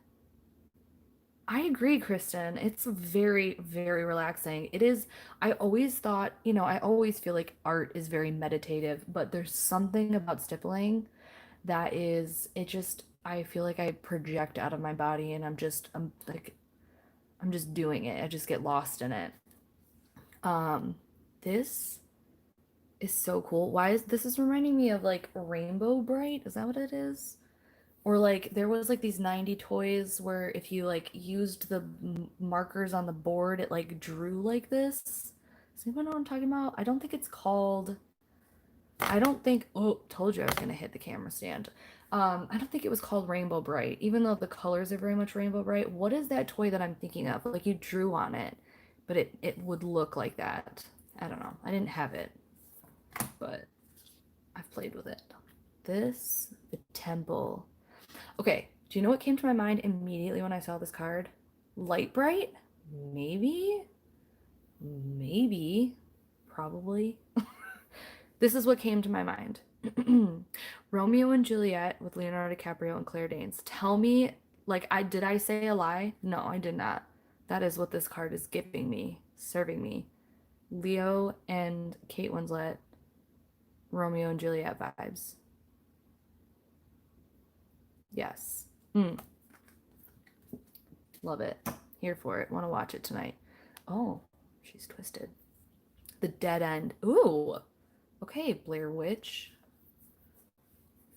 Speaker 1: I agree, Kristen. It's very, very relaxing. It is, I always thought, I always feel like art is very meditative, but there's something about stippling that is, I feel like I project out of my body and I'm just doing it. I just get lost in it. This is so cool. This is reminding me of like Rainbow Bright? Is that what it is? Or like there was like these 90 toys where if you like used the markers on the board, it like drew like this. Does anyone know what I'm talking about? I don't think, oh, told you I was gonna hit the camera stand. I don't think it was called Rainbow Bright, even though the colors are very much Rainbow Bright. What is that toy that I'm thinking of? Like you drew on it, but it would look like that. I don't know. I didn't have it, but I've played with it. The temple. Okay, do you know what came to my mind immediately when I saw this card? Light Bright? Maybe? Maybe. Probably. This is what came to my mind. Romeo and Juliet with Leonardo DiCaprio and Claire Danes. Tell me, like, did I say a lie? No, I did not. That is what this card is giving me, serving me. Leo and Kate Winslet, Romeo and Juliet vibes. Yes. Love it. Here for it. Want to watch it tonight. Oh, she's twisted. The Dead End. Ooh. Okay, Blair Witch.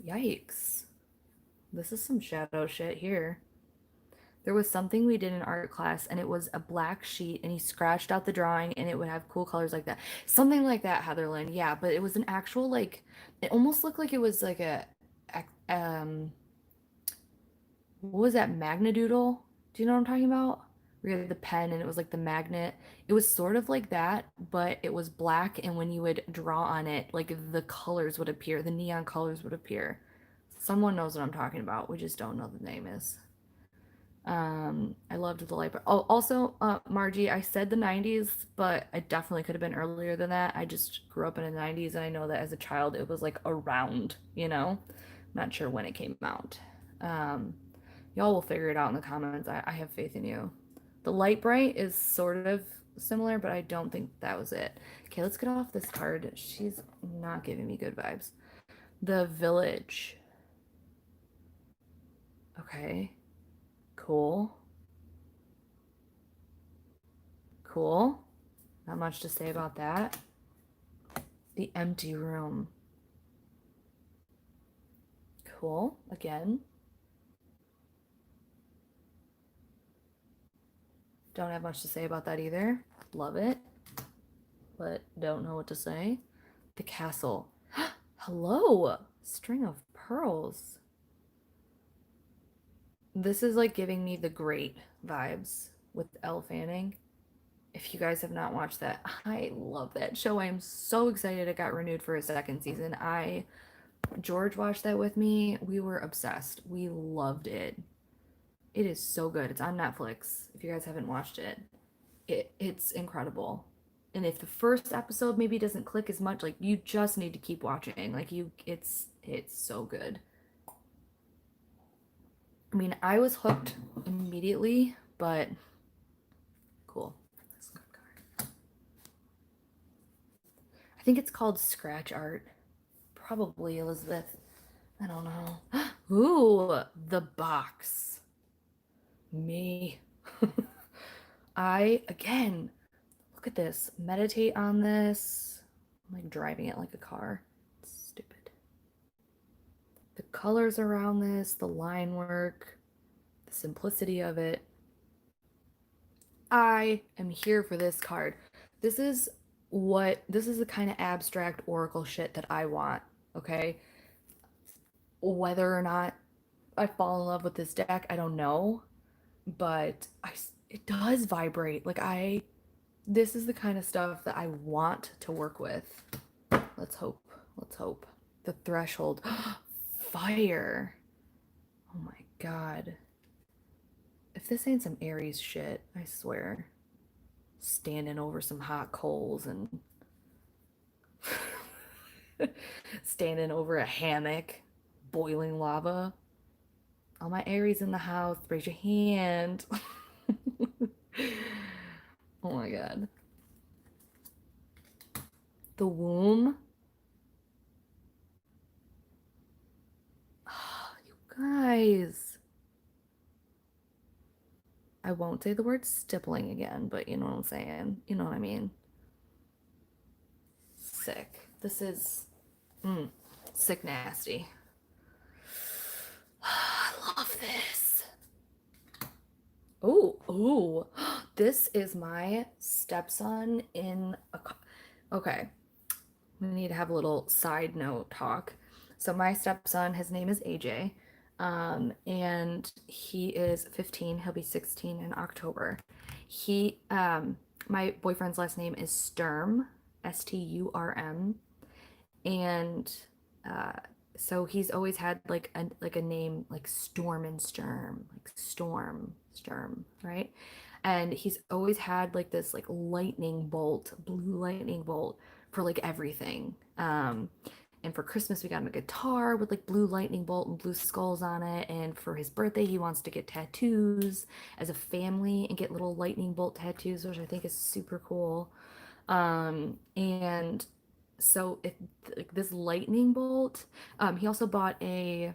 Speaker 1: Yikes. This is some shadow shit here. There was something we did in art class and it was a black sheet and he scratched out the drawing and it would have cool colors like that. Something like that, Heatherlyn. Yeah, but it was an actual like it almost looked like it was like a what was that, Magnadoodle? Do you know what I'm talking about? We had the pen and it was like the magnet. It was sort of like that, but it was black and when you would draw on it, like the colors would appear, the neon colors would appear. Someone knows what I'm talking about. We just don't know the name is. I loved the library. Oh, also, Margie, I said the 90s, but I definitely could have been earlier than that. I just grew up in the 90s, and I know that as a child it was like around, you know? Not sure when it came out. Um, y'all will figure it out in the comments. I have faith in you. The Light Bright is sort of similar, but I don't think that was it. Okay, let's get off this card. She's not giving me good vibes. The Village. Okay. Cool. Cool. Not much to say about that. The Empty Room. Cool. Again. Don't have much to say about that either. Love it. But don't know what to say. The Castle. Hello. String of Pearls. This is like giving me the Great vibes with Elle Fanning. If you guys have not watched that, I love that show. I am so excited it got renewed for a second season. George watched that with me. We were obsessed. We loved it. It is so good. It's on Netflix. If you guys haven't watched it, it's incredible. And if the first episode maybe doesn't click as much, like you just need to keep watching. Like it's so good. I mean, I was hooked immediately, but cool. I think it's called Scratch Art. Probably Elizabeth. I don't know. Ooh, the box. Me. Again, look at this. Meditate on this. I'm like driving it like a car. It's stupid. The colors around this, the line work, the simplicity of it. I am here for this card. This is the kind of abstract oracle shit that I want, okay? Whether or not I fall in love with this deck, I don't know, but it does vibrate. This is the kind of stuff that I want to work with. Let's hope. Let's hope. The Threshold. Fire. Oh my god. If this ain't some Aries shit, I swear. Standing over some hot coals and standing over a hammock, boiling lava. All my Aries in the house, raise your hand. Oh my god. The Womb. Oh, you guys. I won't say the word stippling again, but you know what I'm saying. You know what I mean. Sick. This is sick nasty. I love this. Oh, this is my stepson in a... Okay, we need to have a little side note talk. So my stepson, his name is AJ, and he is 15. He'll be 16 in October. My boyfriend's last name is Sturm, Sturm, and so he's always had like a name like Storm and Sturm, like Sturm, right? And he's always had like this like lightning bolt, blue lightning bolt for like everything. And for Christmas, we got him a guitar with like blue lightning bolt and blue skulls on it. And for his birthday, he wants to get tattoos as a family and get little lightning bolt tattoos, which I think is super cool. And so if like this lightning bolt, he also bought a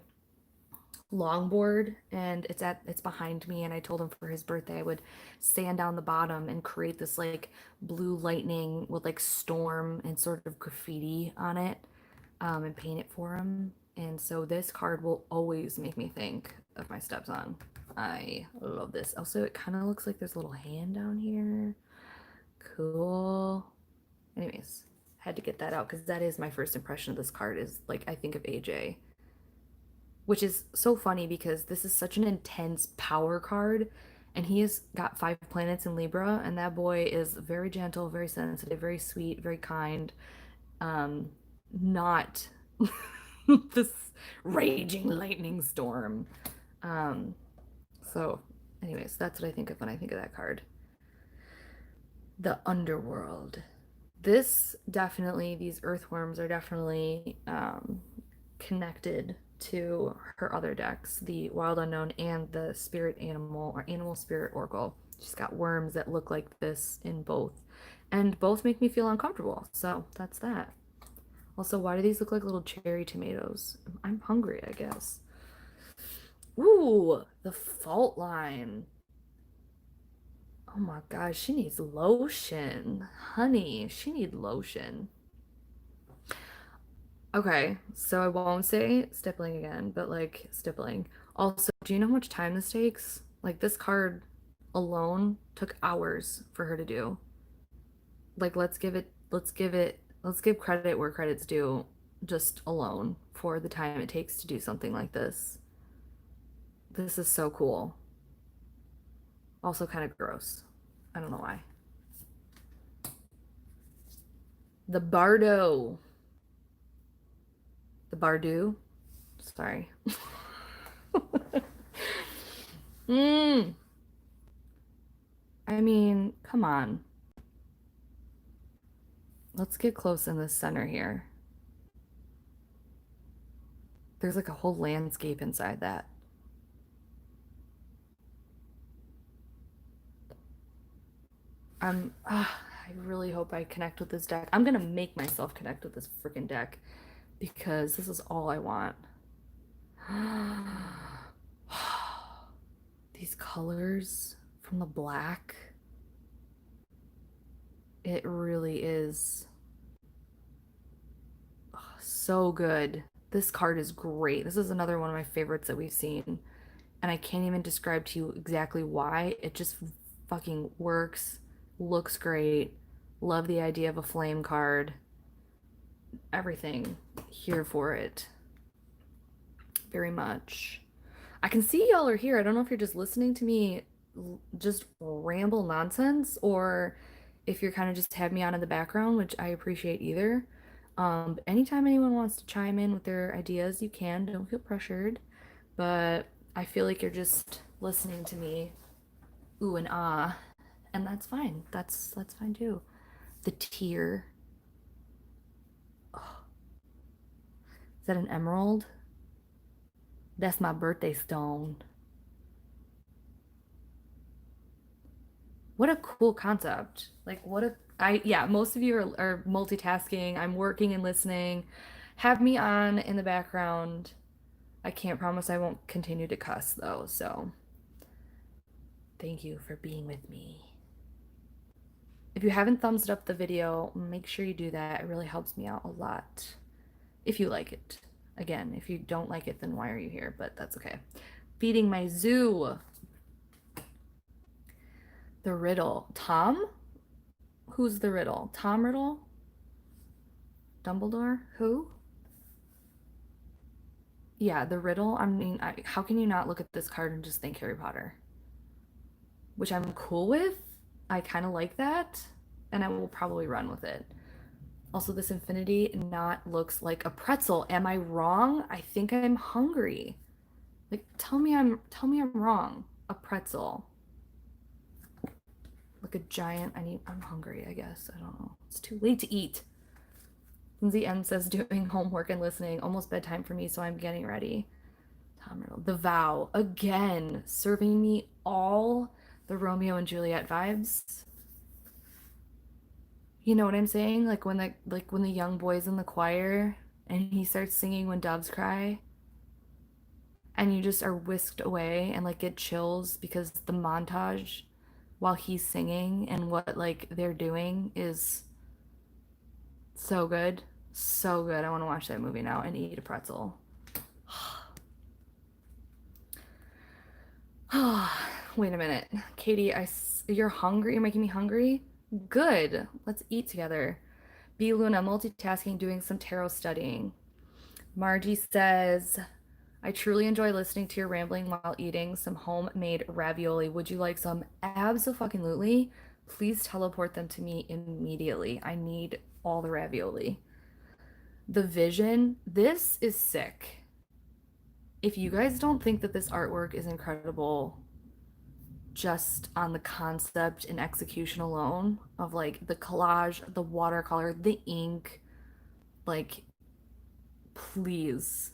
Speaker 1: longboard and it's behind me, and I told him for his birthday I would sand down the bottom and create this like blue lightning with like storm and sort of graffiti on it, and paint it for him. And so this card will always make me think of my stepson. I love this. Also, it kind of looks like there's a little hand down here. Cool. Anyways, had to get that out because that is my first impression of this card, is like I think of AJ, which is so funny because this is such an intense power card, and he has got 5 planets in Libra, and that boy is very gentle, very sensitive, very sweet, very kind. Not this raging lightning storm. Um, so, anyways, that's what I think of when I think of that card. The underworld. This definitely, these earthworms are definitely connected to her other decks, the Wild Unknown and the Spirit Animal or Animal Spirit Oracle. She's got worms that look like this in both, and both make me feel uncomfortable. So that's that. Also, why do these look like little cherry tomatoes? I'm hungry, I guess. Ooh, the fault line. Oh my gosh, she needs lotion. Honey, she needs lotion. Okay, so I won't say stippling again, but like stippling. Also, do you know how much time this takes? Like this card alone took hours for her to do. Like let's give credit where credit's due, just alone for the time it takes to do something like this. This is so cool. Also kind of gross. I don't know why. The Bardo. The Bardu. Sorry. mm. I mean, come on. Let's get close in the center here. There's like a whole landscape inside that. I really hope I connect with this deck. I'm gonna make myself connect with this freaking deck because this is all I want. These colors from the black, it really is so good. This card is great. This is another one of my favorites that we've seen, and I can't even describe to you exactly why. It just fucking works, looks great. Love the idea of a flame card. Everything here for it. Very much. I can see y'all are here. I don't know if you're just listening to me just ramble nonsense, or if you're kind of just have me on in the background, which I appreciate either. Anytime anyone wants to chime in with their ideas, you can. Don't feel pressured. But I feel like you're just listening to me ooh and ah, and that's fine. That's fine too. The tear. Oh, is that an emerald? That's my birthday stone. What a cool concept. Like what a I yeah, most of you are multitasking. I'm working and listening. Have me on in the background. I can't promise I won't continue to cuss though, so thank you for being with me. If you haven't thumbs up the video, make sure you do that. It really helps me out a lot. If you like it. Again, if you don't like it, then why are you here? But that's okay. Feeding my zoo. The riddle. Tom? Who's the riddle? Tom Riddle? Dumbledore? Who? Yeah, the riddle. I mean, how can you not look at this card and just think Harry Potter? Which I'm cool with. I kind of like that, and I will probably run with it. Also, this infinity knot looks like a pretzel. Am I wrong? I think I'm hungry. Like, tell me I'm wrong. A pretzel. Like a giant, I'm hungry, I guess. I don't know. It's too late to eat. Lindsay M says doing homework and listening. Almost bedtime for me, so I'm getting ready. Tom Riddle. The Vow. Again, serving me all the Romeo and Juliet vibes. You know what I'm saying? Like when the young boy's in the choir and he starts singing When Doves Cry and you just are whisked away and like get chills because the montage while he's singing and what like they're doing is so good. So good. I want to watch that movie now and eat a pretzel. Wait a minute. Katie, you're hungry? You're making me hungry? Good. Let's eat together. B Luna, multitasking, doing some tarot studying. Margie says, I truly enjoy listening to your rambling while eating some homemade ravioli. Would you like some? Abso-fucking-lutely. Please teleport them to me immediately. I need all the ravioli. The vision, this is sick. If you guys don't think that this artwork is incredible just on the concept and execution alone of like the collage, the watercolor, the ink, like please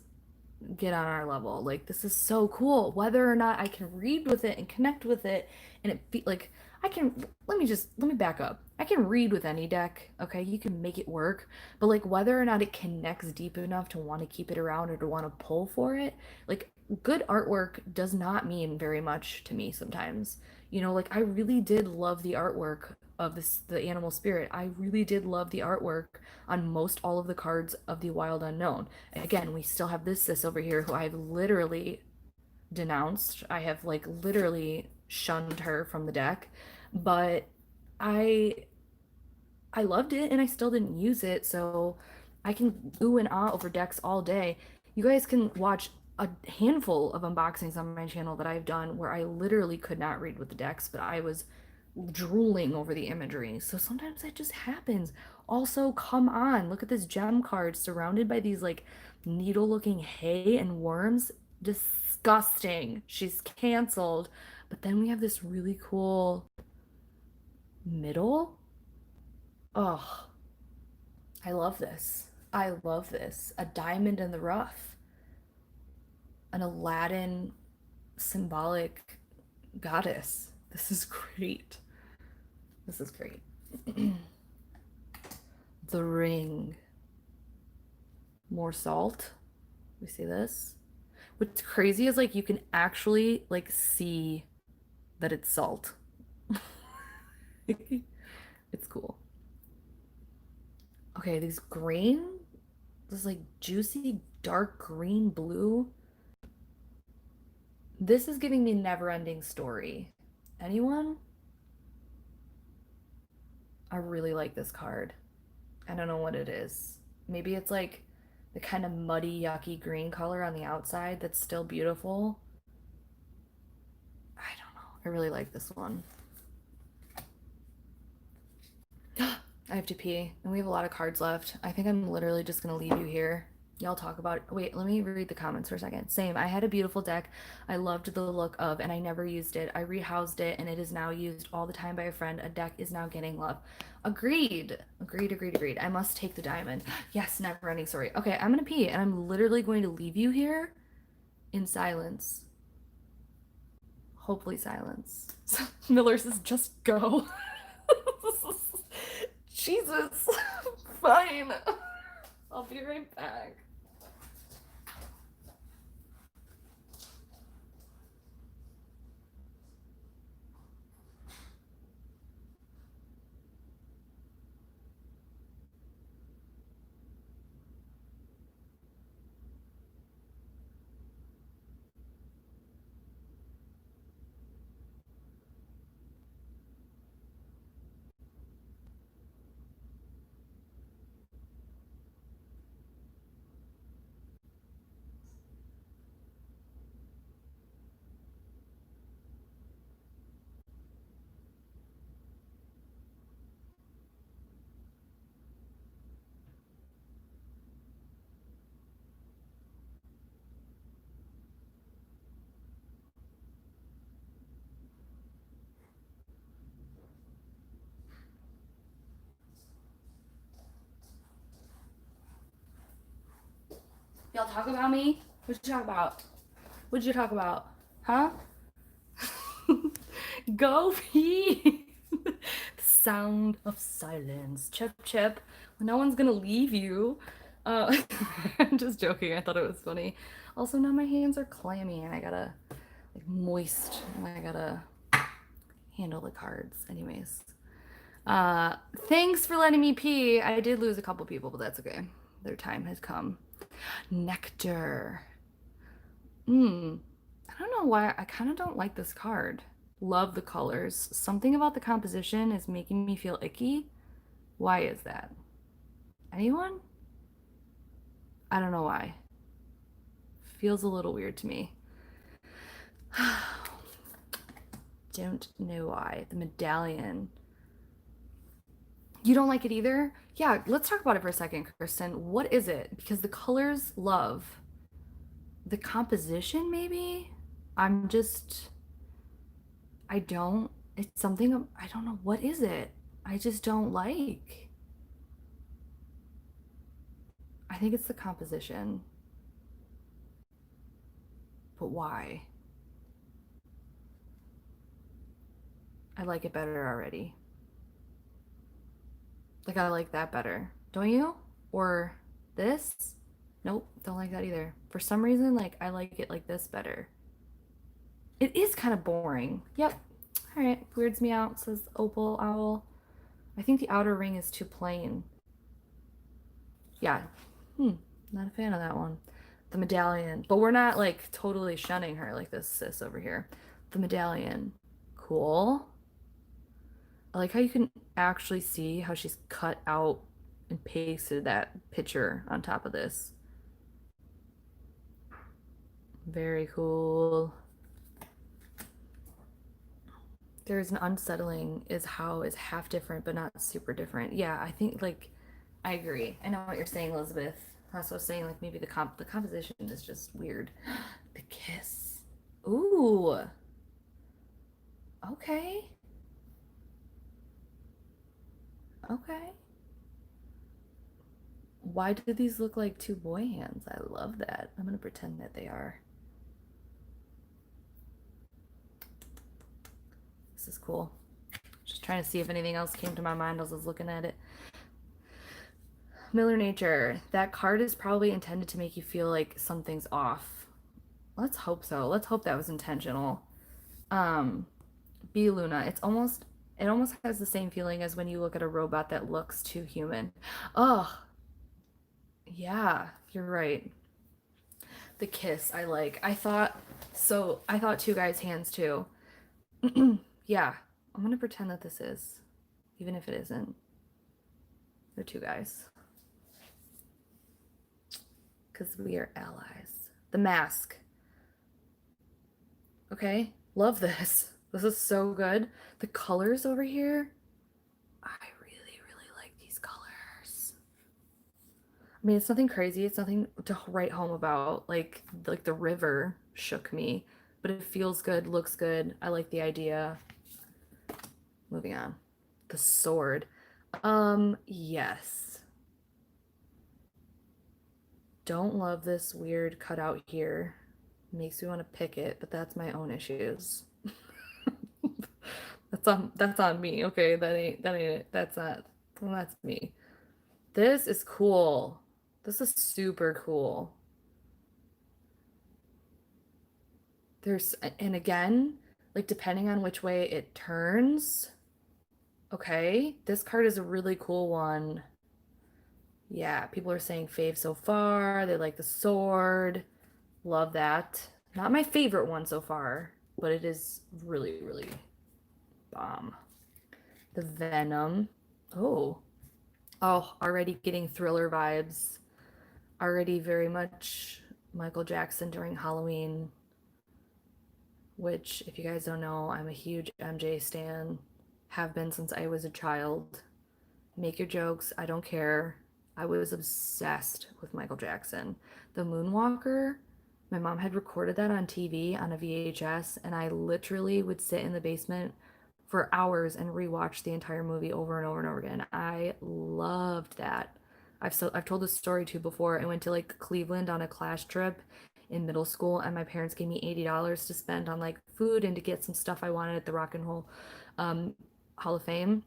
Speaker 1: get on our level. Like this is so cool. Whether or not I can read with it and connect with it and it be like I can let me back up. I can read with any deck, okay? You can make it work, but like whether or not it connects deep enough to want to keep it around or to want to pull for it, like good artwork does not mean very much to me sometimes. You know, like I really did love the artwork of the animal spirit. I really did love the artwork on most all of the cards of the Wild Unknown. Again, we still have this sis over here who I've literally denounced. I have like literally shunned her from the deck, but I I loved it and I still didn't use it, so I can ooh and ah over decks all day. You guys can watch a handful of unboxings on my channel that I've done where I literally could not read with the decks, but I was drooling over the imagery. So sometimes that just happens. Also, come on, look at this gem card surrounded by these like needle looking hay and worms. Disgusting. She's canceled. But then we have this really cool middle. Oh, I love this. I love this. A diamond in the rough. An Aladdin symbolic goddess. This is great. This is great. The ring. More salt. We see this. What's crazy is like you can actually like see that it's salt. It's cool. Okay, these green, this like juicy dark green blue. This is giving me never-ending story. Anyone? I really like this card. I don't know what it is. Maybe it's like the kind of muddy, yucky green color on the outside that's still beautiful. I don't know. I really like this one. I have to pee, and we have a lot of cards left. I think I'm literally just gonna leave you here. Y'all talk about it. Wait, let me read the comments for a second. Same. I had a beautiful deck I loved the look of, and I never used it. I rehoused it, and it is now used all the time by a friend. A deck is now getting love. Agreed. Agreed, agreed, agreed. I must take the diamond. Yes, never ending story. Okay, I'm gonna pee, and I'm literally going to leave you here in silence. Hopefully silence. Miller says, just go. Jesus. Fine. I'll be right back. Y'all talk about me? What'd you talk about? What'd you talk about? Huh? Go pee! Sound of silence. Chip, chip. No one's gonna leave you. Uh, I'm just joking. I thought it was funny. Also, now my hands are clammy and I gotta, like, moist. And I gotta handle the cards. Anyways. Thanks for letting me pee. I did lose a couple people, but that's okay. Their time has come. Nectar. I don't know why. I kind of don't like this card. Love the colors. Something about the composition is making me feel icky. Why is that? Anyone? I don't know why. Feels a little weird to me. Don't know why. The medallion. You don't like it either? Yeah, let's talk about it for a second, Kristen. What is it? Because the colors, love. The composition, maybe? I'm just. I don't. It's something. I don't know. What is it? I just don't like. I think it's the composition. But why? I like it better already. Like, I like that better. Don't you? Or this? Nope, don't like that either. For some reason, like, I like it like this better. It is kind of boring. Yep. All right, weirds me out, says Opal Owl. I think the outer ring is too plain. Yeah. Not a fan of that one. The medallion. But we're not, like, totally shunning her like this sis over here. The medallion. Cool. I like how you can actually see how she's cut out and pasted that picture on top of this. Very cool. There's an unsettling is how is half different but not super different. Yeah, I think like I agree. I know what you're saying, Elizabeth. That's what I was saying, like maybe the composition is just weird. The kiss. Ooh. Okay. Okay. Why do these look like two boy hands? I love that. I'm gonna pretend that they are. This is cool. Just trying to see if anything else came to my mind as I was looking at it. Miller Nature. That card is probably intended to make you feel like something's off. Let's hope so. Let's hope that was intentional. B Luna. It almost has the same feeling as when you look at a robot that looks too human. Oh, yeah, you're right. The kiss I like. I thought two guys' hands too. Yeah, I'm gonna pretend that this is, even if it isn't. They're two guys. Because we are allies. The mask. Okay, love this. This is so good. The colors over here, I really, really like these colors. I mean, it's nothing crazy. It's nothing to write home about. Like the river shook me, but it feels good, looks good. I like the idea. Moving on. The sword. Yes. Don't love this weird cutout here. Makes me want to pick it, but that's my own issues. That's on me. Okay, that ain't it. That's me. This is cool. This is super cool. And again, like depending on which way it turns. Okay, this card is a really cool one. Yeah, people are saying fave so far. They like the sword. Love that. Not my favorite one so far, but it is really, really bomb. The Venom. Oh. Oh, already getting thriller vibes. Already very much Michael Jackson during Halloween, which, if you guys don't know, I'm a huge MJ stan. Have been since I was a child. Make your jokes, I don't care. I was obsessed with Michael Jackson. The Moonwalker, my mom had recorded that on TV on a VHS, and I literally would sit in the basement for hours and rewatch the entire movie over and over and over again. I loved that. I've told this story too before. I went to like Cleveland on a class trip in middle school, and my parents gave me $80 to spend on like food and to get some stuff I wanted at the Rock and Roll um, Hall of Fame.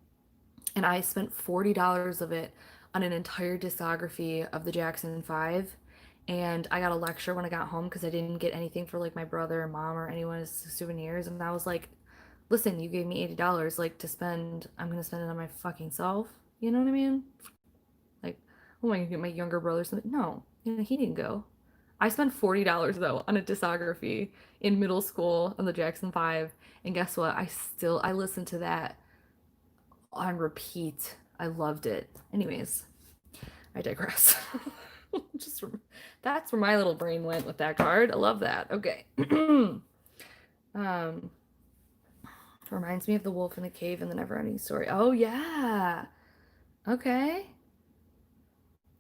Speaker 1: And I spent $40 of it on an entire discography of the Jackson 5. And I got a lecture when I got home because I didn't get anything for like my brother or mom or anyone as souvenirs. And I was like, listen, you gave me $80 like to spend. I'm gonna spend it on my fucking self. You know what I mean? Like, oh my younger brother something. No, you know, he didn't go. I spent $40 though on a discography in middle school on the Jackson 5. And guess what? I listen to that on repeat. I loved it. Anyways, I digress. Just that's where my little brain went with that card. I love that. Okay. um Reminds me of the wolf in the cave and the never ending story. Oh yeah. Okay.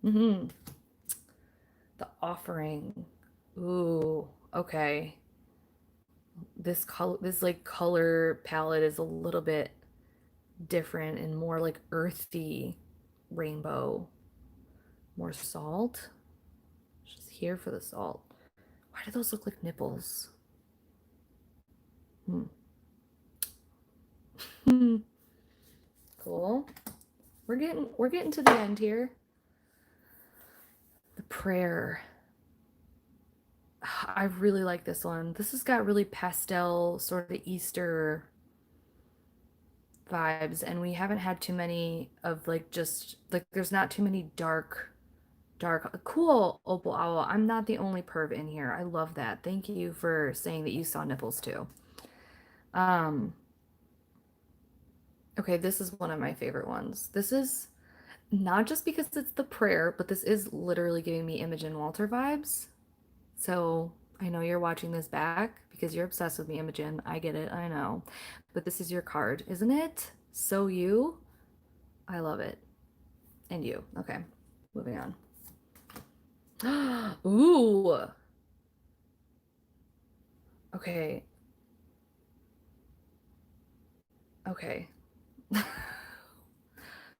Speaker 1: Mm-hmm. The offering. Ooh, okay. This like color palette is a little bit different and more like earthy rainbow. More salt. Just here for the salt. Why do those look like nipples? Hmm. Cool. We're getting to the end here. The prayer. I really like this one. This has got really pastel sort of Easter vibes, and we haven't had too many of like just like there's not too many dark cool opal owl. I'm not the only perv in here. I love that. Thank you for saying that you saw nipples too. Um okay, this is one of my favorite ones. This is not just because it's the prayer, but this is literally giving me Imogen Walter vibes. So I know you're watching this back because you're obsessed with me, Imogen. I get it, I know. But this is your card, isn't it? So you? I love it. And you. Okay, moving on. Ooh. Okay. Okay.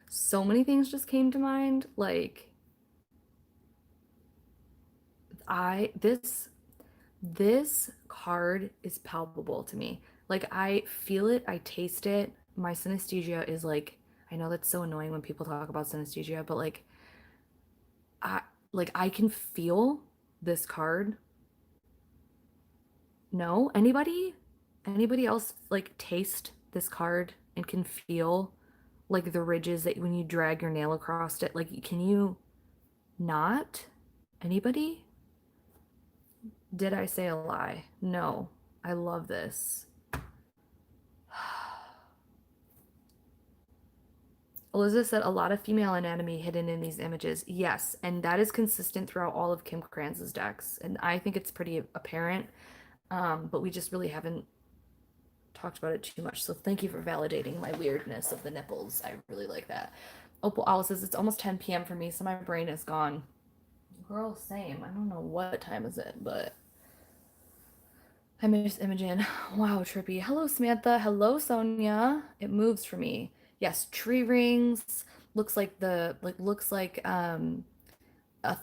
Speaker 1: So many things just came to mind. Like, I this card is palpable to me. Like I feel it, I taste it. My synesthesia is like I know that's so annoying when people talk about synesthesia, but I I can feel this card. No? Anybody? Anybody else like taste this card and can feel like the ridges that when you drag your nail across it? Like can you not? Anybody? Did I say a lie? No. I love this. Elizabeth said a lot of female anatomy hidden in these images. Yes, and that is consistent throughout all of Kim Kranz's decks, and I think it's pretty apparent. But we just really haven't talked about it too much. So thank you for validating my weirdness of the nipples. I really like that. Opal Owl says it's almost 10 p.m. for me, so my brain is gone. Girl, same. I don't know what time is it, but I miss Imogen. Wow, trippy. Hello, Samantha. Hello, Sonia. It moves for me. Yes, tree rings. Looks like a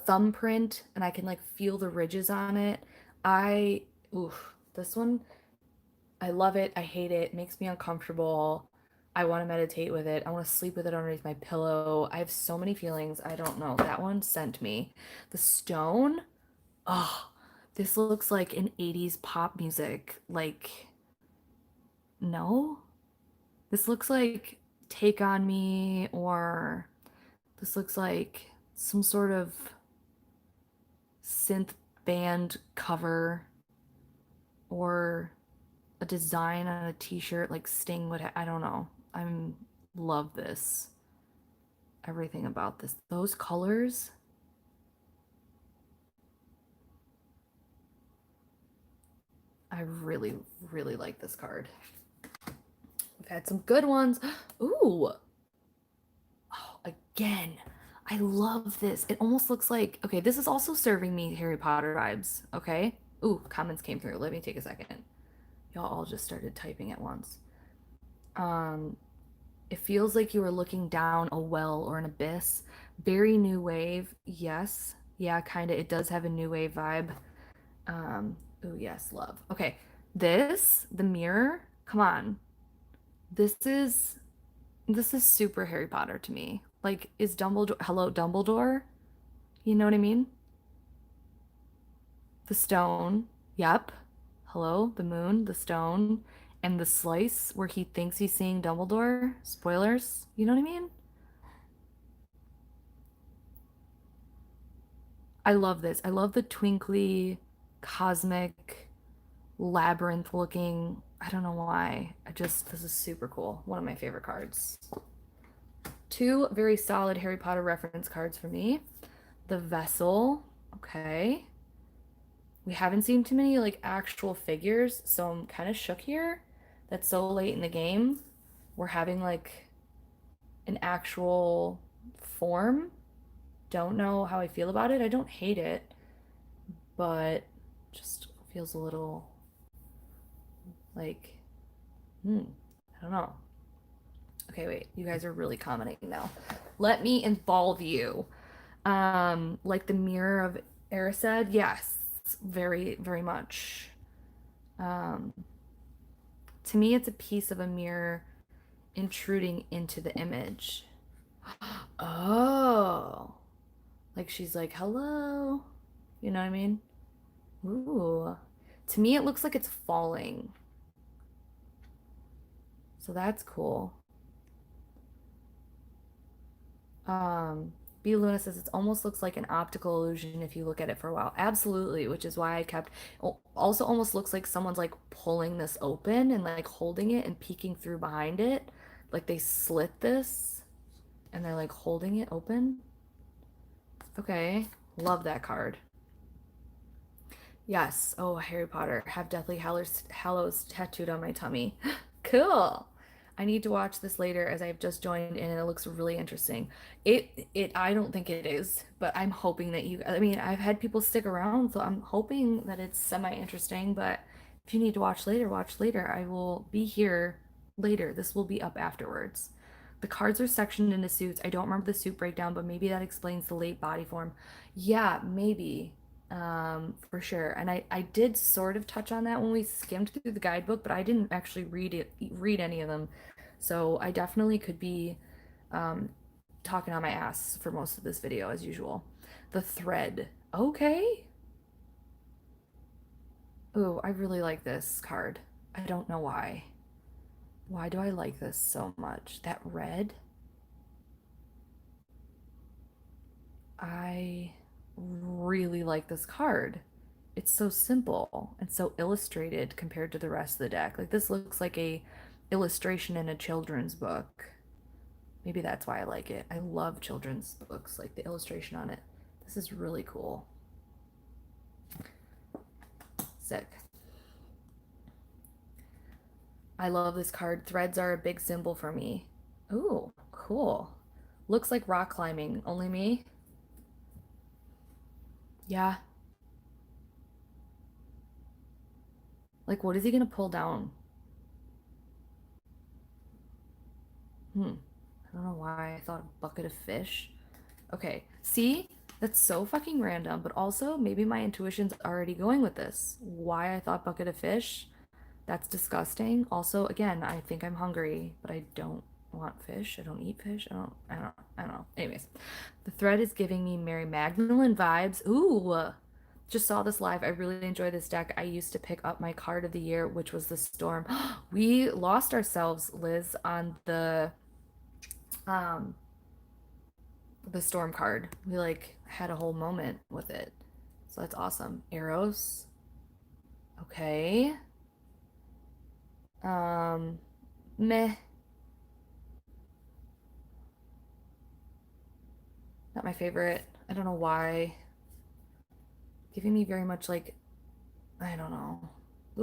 Speaker 1: thumbprint, and I can like feel the ridges on it. I oof, this one, I love it. I hate it. It makes me uncomfortable. I want to meditate with it. I want to sleep with it underneath my pillow. I have so many feelings. I don't know. That one sent me. The stone. Oh, this looks like an 80s pop music. Like, no? This looks like Take On Me, or this looks like some sort of synth band cover, or a design on a t-shirt like Sting would I don't know. I'm love this. Everything about this. Those colors. I really, really like this card. We've had some good ones. Ooh. Oh, again. I love this. It almost looks like, okay, this is also serving me Harry Potter vibes, okay? Ooh, comments came through. Let me take a second. Y'all all just started typing at once. Um, It feels like you were looking down a well or an abyss. Very new wave. Yes. Yeah, kind of. It does have a new wave vibe. Oh yes, love. Okay. The mirror. Come on. This is this is super Harry Potter to me. Like, is Dumbledore, hello, Dumbledore? You know what I mean? The stone. Yep. Hello, the moon, the stone, and the slice where he thinks he's seeing Dumbledore. Spoilers. You know what I mean? I love this. I love the twinkly, cosmic, labyrinth looking. I don't know why. This is super cool. One of my favorite cards. Two very solid Harry Potter reference cards for me. The Vessel. Okay. We haven't seen too many like actual figures, so I'm kind of shook here that so late in the game we're having like an actual form. Don't know how I feel about it. I don't hate it, but just feels a little like, I don't know. Okay, wait. You guys are really commenting now. Let me involve you. Like the Mirror of Erised, yes, very, very much. Um, to me, it's a piece of a mirror intruding into the image. Oh, like she's like, hello. You know what I mean? Ooh. To me, it looks like it's falling. So that's cool. Um, B Luna says it almost looks like an optical illusion if you look at it for a while. Absolutely, which is why I kept also almost looks like someone's like pulling this open and like holding it and peeking through behind it. Like they slit this and they're like holding it open. Okay, love that card. Yes. Oh, Harry Potter. Have Deathly Hallows tattooed on my tummy. Cool. I need to watch this later as I've just joined in and it looks really interesting. I don't think it is, but I'm hoping that I mean, I've had people stick around, so I'm hoping that it's semi-interesting, but if you need to watch later, watch later. I will be here later. This will be up afterwards. The cards are sectioned into suits. I don't remember the suit breakdown, but maybe that explains the late body form. Yeah, maybe. For sure. And I did sort of touch on that when we skimmed through the guidebook, but I didn't actually read any of them. So I definitely could be um, talking on my ass for most of this video as usual. The thread. Okay. Oh, I really like this card. I don't know why. Why do I like this so much? That red. I really like this card. It's so simple and so illustrated compared to the rest of the deck. Like this looks like a illustration in a children's book. Maybe that's why I like it. I love children's books, like the illustration on it. This is really cool. Sick. I love this card. Threads are a big symbol for me. Ooh, cool. Looks like rock climbing. Only me? Yeah. Like, what is he gonna pull down? I don't know why I thought a bucket of fish. Okay, see? That's so fucking random, but also maybe my intuition's already going with this. Why I thought bucket of fish? That's disgusting. Also, again, I think I'm hungry, but I don't want fish. I don't eat fish. I don't know. Anyways, the thread is giving me Mary Magdalene vibes. Ooh, just saw this live. I really enjoy this deck. I used to pick up my card of the year, which was the Storm. We lost ourselves, Liz, on um the Storm card. We like had a whole moment with it. So that's awesome. Arrows. Okay. Um Meh. Not my favorite. I don't know why. Giving me very much like, I don't know.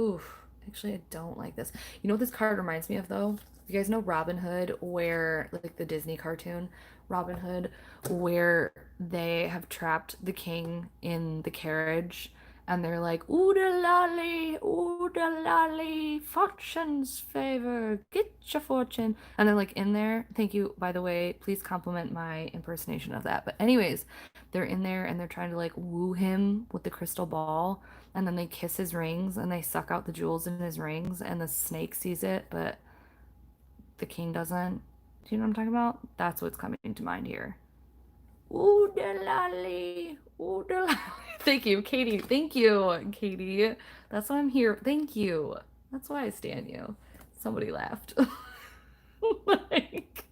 Speaker 1: Oof. Actually, I don't like this. You know what this card reminds me of though? You guys know Robin Hood, where like the Disney cartoon Robin Hood, where they have trapped the king in the carriage and they're like, ooh da lolly, fortune's favor, get your fortune. And they're like in there. Thank you, by the way. Please compliment my impersonation of that. But, anyways, they're in there and they're trying to like woo him with the crystal ball. And then they kiss his rings and they suck out the jewels in his rings. And the snake sees it, but the king doesn't. Do you know what I'm talking about? That's what's coming to mind here. Ooh da lolly, ooh da lolly. Thank you, Katie. Thank you, Katie. That's why I'm here. Thank you. That's why I stand you. Somebody laughed. Like,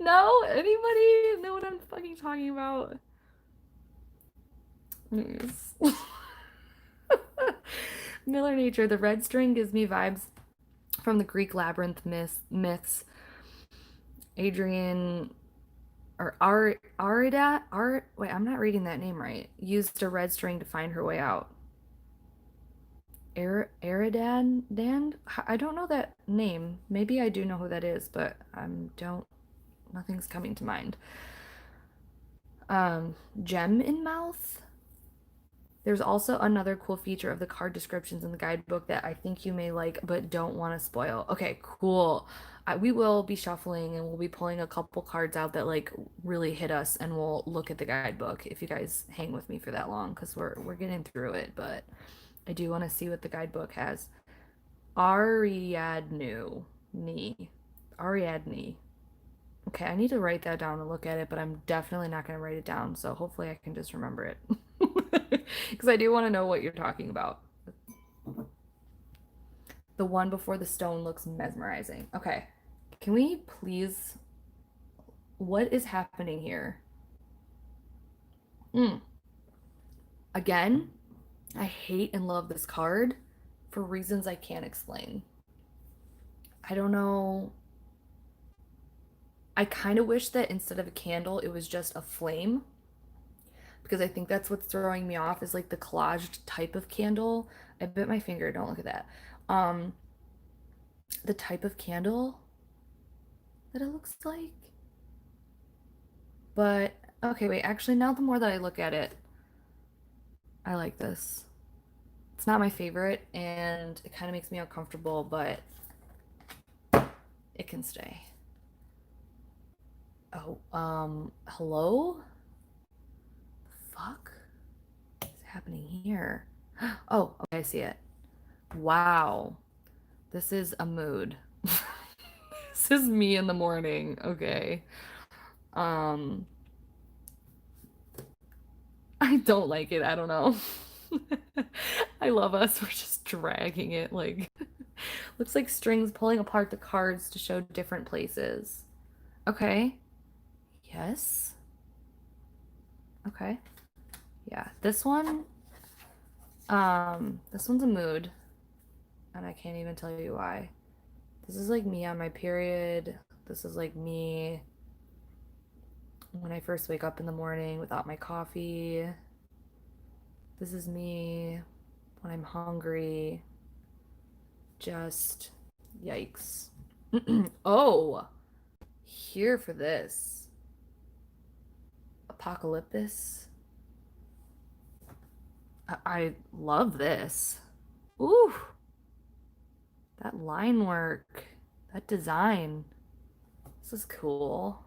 Speaker 1: no, anybody know what I'm fucking talking about? Anyways. Miller Nature. The red string gives me vibes from the Greek labyrinth myths. Adrian or Arida wait, I'm not reading that name right. Used a red string to find her way out. Eridan Dan? I don't know that name. Maybe I do know who that is, but don't nothing's coming to mind. Gem in mouth. There's also another cool feature of the card descriptions in the guidebook that I think you may like, but don't want to spoil. Okay, cool. We will be shuffling and we'll be pulling a couple cards out that like really hit us, and we'll look at the guidebook if you guys hang with me for that long, because we're getting through it. But I do want to see what the guidebook has. Ariadne. Ariadne. Okay, I need to write that down and look at it, but I'm definitely not going to write it down, so hopefully I can just remember it. Because I do want to know what you're talking about. The one before the stone looks mesmerizing. Okay, can we please... What is happening here? Again, I hate and love this card for reasons I can't explain. I don't know. I kind of wish that instead of a candle, it was just a flame, because I think that's what's throwing me off, is like the collaged type of candle. I bit my finger, don't look at that. The type of candle that it looks like. But, okay, wait, actually, now the more that I look at it, I like this. It's not my favorite, and it kind of makes me uncomfortable, but it can stay. Oh, hello? Fuck? What's happening here? Oh, okay, I see it. Wow. This is a mood. This is me in the morning. Okay. I don't like it. I don't know. I love us. We're just dragging it like looks like strings pulling apart the cards to show different places. Okay. Yes. Okay. Yeah. This one's a mood, and I can't even tell you why. This is like me on my period. This is like me when I first wake up in the morning without my coffee. This is me when I'm hungry. Just yikes. Oh, here for this. Apocalyptus. I love this. Ooh, that line work, that design. This is cool.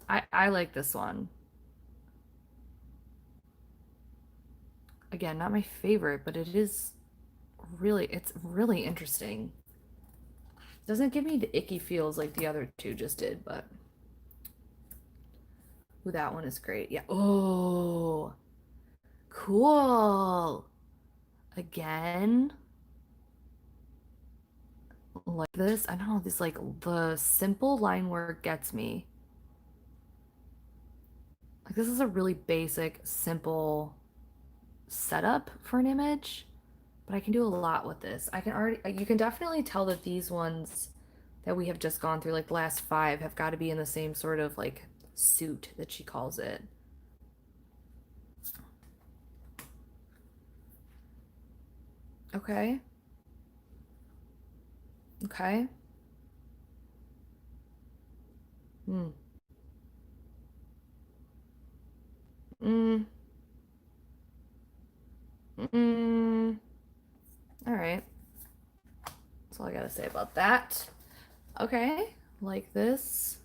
Speaker 1: I like this one. Again, not my favorite, but it's really interesting. Doesn't give me the icky feels like the other two just did, but ooh, that one is great. Yeah. Oh, cool. Again, like this. I don't know, this like the simple line work gets me. Like, this is a really basic, simple setup for an image, but I can do a lot with this. You can definitely tell that these ones that we have just gone through, like the last five, have got to be in the same sort of like suit that she calls it. Okay. Okay. Hmm. Hmm. gotta say about that. Okay, like this.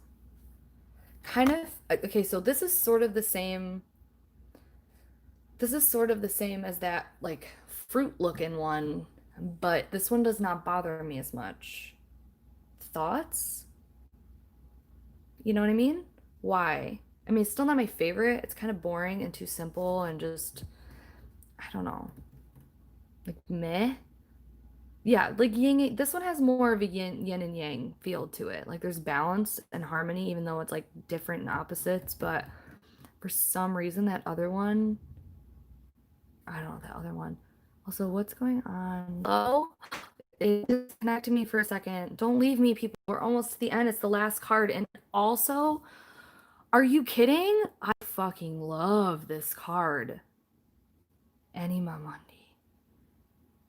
Speaker 1: Kind of, okay, so this is sort of the same. This is sort of the same as that, like, fruit looking one, but this one does not bother me as much. Thoughts? You know what I mean? Why? I mean, it's still not my favorite. It's kind of boring and too simple and just, I don't know, like meh. Yeah, like yin. This one has more of a yin and yang feel to it. Like there's balance and harmony, even though it's like different and opposites. But for some reason, that other one, I don't know that other one. Also, what's going on? Oh, it disconnected me for a second. Don't leave me, people. We're almost to the end. It's the last card. And also, are you kidding? I fucking love this card. Anima Mundi.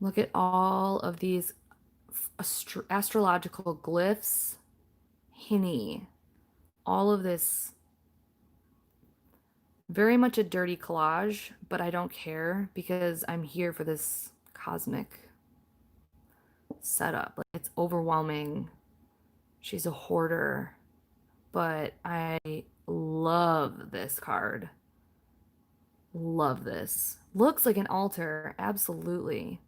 Speaker 1: Look at all of these astrological glyphs. Hinny. All of this. Very much a dirty collage, but I don't care because I'm here for this cosmic setup. Like, it's overwhelming. She's a hoarder, but I love this card. Love this. Looks like an altar, absolutely.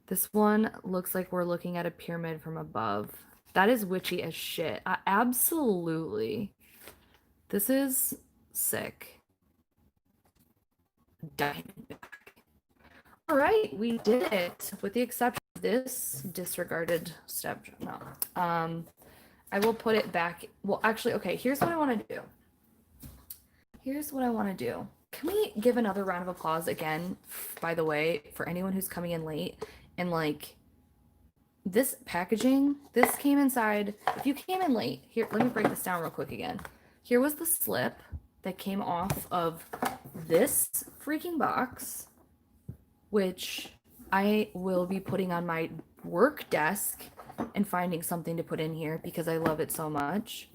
Speaker 1: This one looks like we're looking at a pyramid from above. That is witchy as shit. Absolutely. This is sick. Diamondback. All right, we did it, with the exception of this disregarded step. No. I will put it back. Well, actually, okay, here's what I want to do. Here's what I want to do. Can we give another round of applause again, by the way, for anyone who's coming in late? And like, this packaging, this came inside. If you came in late, here, let me break this down real quick again. Here was the slip that came off of this freaking box, which I will be putting on my work desk and finding something to put in here because I love it so much.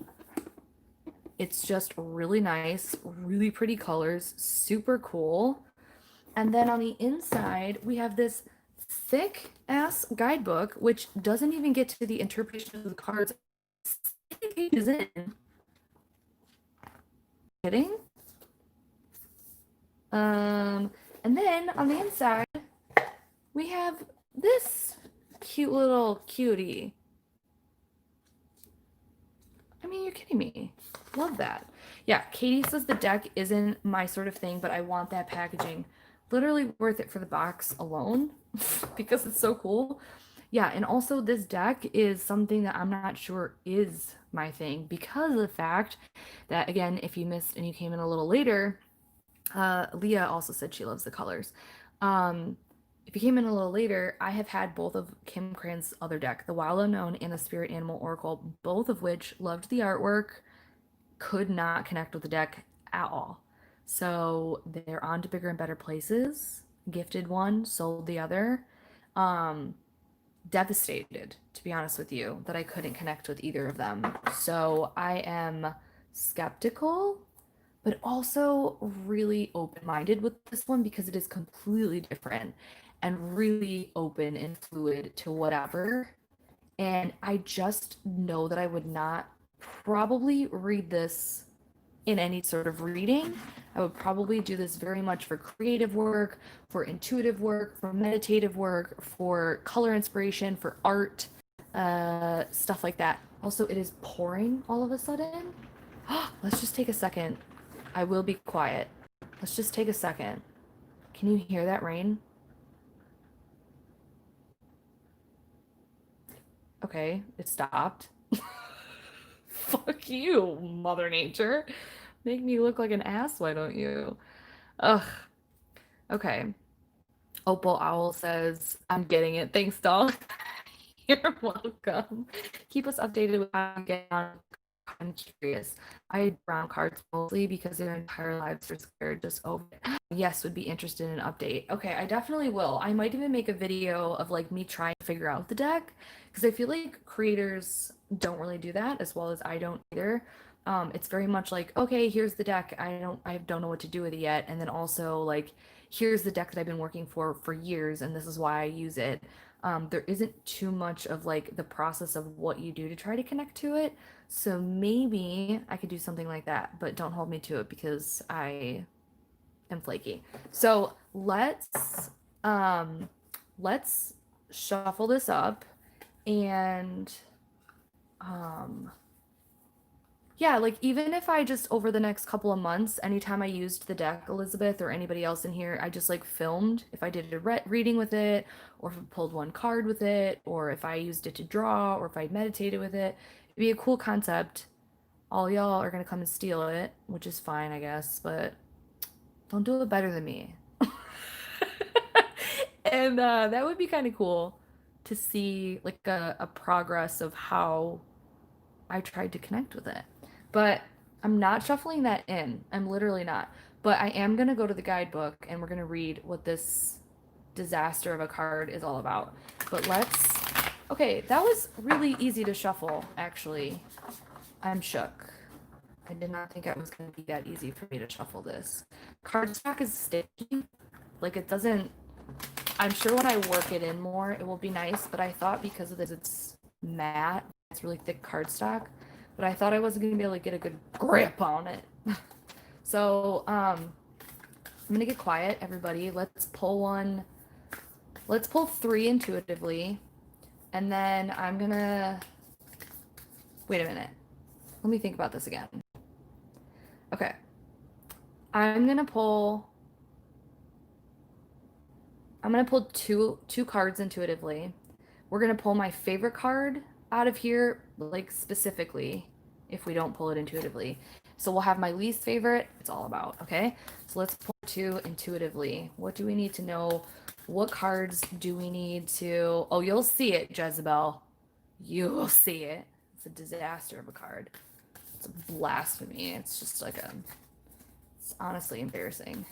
Speaker 1: It's just really nice, really pretty colors, super cool. And then on the inside, we have this thick ass guidebook, which doesn't even get to the interpretation of the cards. 60 pages in. Kidding? And then on the inside, we have this cute little cutie. I mean, you're kidding me. Love that. Yeah, Katie says the deck isn't my sort of thing, but I want that packaging. Literally worth it for the box alone because it's so cool. Yeah, and also this deck is something that I'm not sure is my thing because of the fact that, again, if you missed and you came in a little later, Leah also said she loves the colors. If you came in a little later, I have had both of Kim Krans' other deck, the Wild Unknown and the Spirit Animal Oracle, both of which loved the artwork, could not connect with the deck at all. So they're on to bigger and better places. Gifted one, sold the other. Devastated, to be honest with you, that I couldn't connect with either of them. So I am skeptical, but also really open-minded with this one because it is completely different and really open and fluid to whatever. And I just know that I would not probably read this in any sort of reading. I would probably do this very much for creative work, for intuitive work, for meditative work, for color inspiration, for art, stuff like that. Also, it is pouring all of a sudden. Let's just take a second. I will be quiet. Let's just take a second. Can you hear that rain? Okay, it stopped. Fuck you, Mother Nature. Make me look like an ass, why don't you? Ugh. Okay. Opal Owl says, I'm getting it. Thanks, doll. You're welcome. Keep us updated with how you get on. I'm curious. I brown cards mostly because their entire lives are scared just over it. Yes, would be interested in an update. Okay, I definitely will. I might even make a video of like me trying to figure out the deck because I feel like creators don't really do that as well as I don't either. It's very much like, okay, here's the deck. I don't know what to do with it yet. And then also like, here's the deck that I've been working for years and this is why I use it. there isn't too much of like the process of what you do to try to connect to it. So maybe I could do something like that, but don't hold me to it because I am flaky. So let's shuffle this up and um yeah, like even if I just over the next couple of months, anytime I used the deck, Elizabeth or anybody else in here, I just like filmed if I did a reading with it, or if I pulled one card with it, or if I used it to draw, or if I meditated with it. It'd be a cool concept. All y'all are gonna come and steal it, which is fine, I guess, but don't do it better than me. And that would be kind of cool to see like a progress of how I tried to connect with it. But I'm not shuffling that in. I'm literally not. But I am going to go to the guidebook and we're going to read what this disaster of a card is all about. But let's. Okay, that was really easy to shuffle, actually. I'm shook. I did not think it was going to be that easy for me to shuffle this. Cardstock is sticky. Like, it doesn't. I'm sure when I work it in more, it will be nice. But I thought because of this, it's matte. It's really thick cardstock, but I thought I wasn't going to be able to get a good grip on it. So, I'm going to get quiet, everybody. Let's pull one. Let's pull 3 intuitively, and then I'm going to... Wait a minute. Let me think about this again. Okay. I'm going to pull two cards intuitively. We're going to pull my favorite card out of here, like specifically, if we don't pull it intuitively. So we'll have my least favorite. It's all about, okay? So let's pull 2 intuitively. What do we need to know? What cards do we need to... Oh, you'll see it, Jezebel. You'll see it. It's a disaster of a card. It's a blasphemy. It's just like a... It's honestly embarrassing.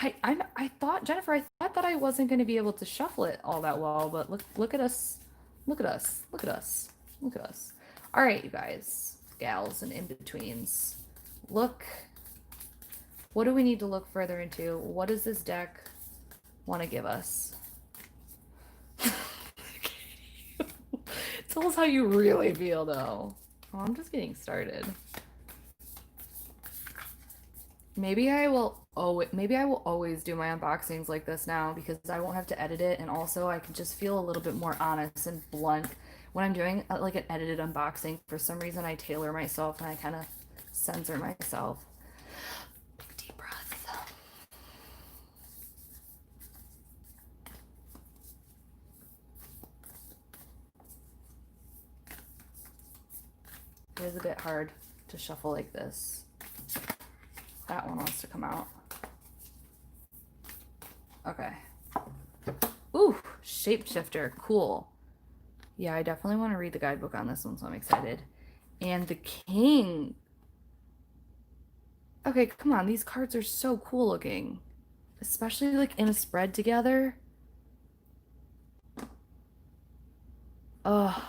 Speaker 1: I thought, Jennifer, I thought that I wasn't going to be able to shuffle it all that well, but look at us. Look at us. Look at us. Look at us. All right, you guys, gals and in-betweens. Look. What do we need to look further into? What does this deck want to give us? Tell us how you really feel, though. Oh, I'm just getting started. Maybe I will always do my unboxings like this now because I won't have to edit it, and also I can just feel a little bit more honest and blunt when I'm doing like an edited unboxing. For some reason I tailor myself and I kind of censor myself. Big deep breath. It is a bit hard to shuffle like this. That one wants to come out. Okay. Ooh, shapeshifter. Cool. Yeah, I definitely want to read the guidebook on this one, so I'm excited. And the king. Okay, come on. These cards are so cool looking. Especially like in a spread together. Ugh.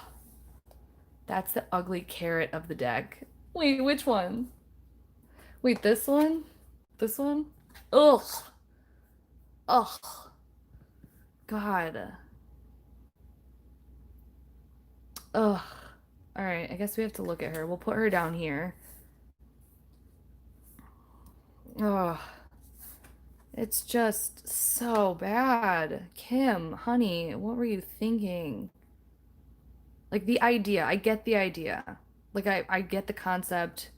Speaker 1: That's the ugly carrot of the deck. Wait, which one? Wait, this one? This one? Ugh. Ugh. God. Ugh. All right, I guess we have to look at her. We'll put her down here. Ugh. It's just so bad. Kim, honey, what were you thinking? Like the idea, I get the idea. Like I get the concept.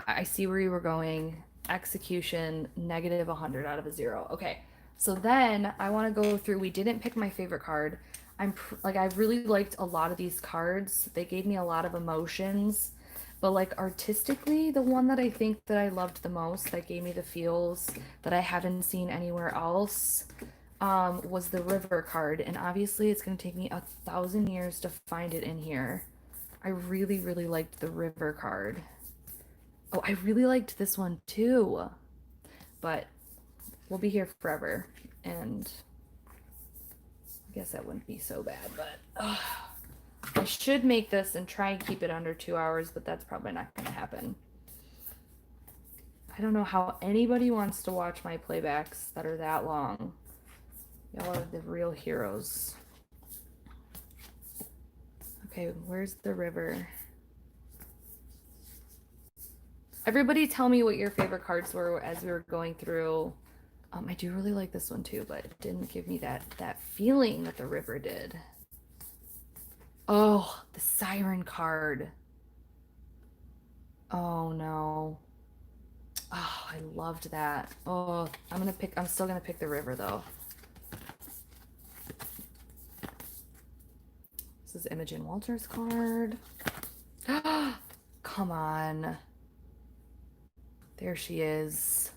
Speaker 1: I see where you were going. Execution, negative 100 out of a 0. Okay. So then I want to go through. We didn't pick my favorite card. I really liked a lot of these cards. They gave me a lot of emotions. But like artistically, the one that I think that I loved the most, that gave me the feels that I haven't seen anywhere else, was the river card. And obviously it's going to take me 1,000 years to find it in here. I really, really liked the river card. Oh, I really liked this one too. But we'll be here forever. And I guess that wouldn't be so bad, but I should make this and try and keep it under 2 hours, but that's probably not going to happen. I don't know how anybody wants to watch my playbacks that are that long. Y'all are the real heroes. Okay, where's the river? Everybody tell me what your favorite cards were as we were going through. I do really like this one too, but it didn't give me that feeling that the river did. Oh, the siren card. Oh no. Oh, I loved that. Oh, I'm still gonna pick the river though. This is Imogen Walters' card. Come on. There she is.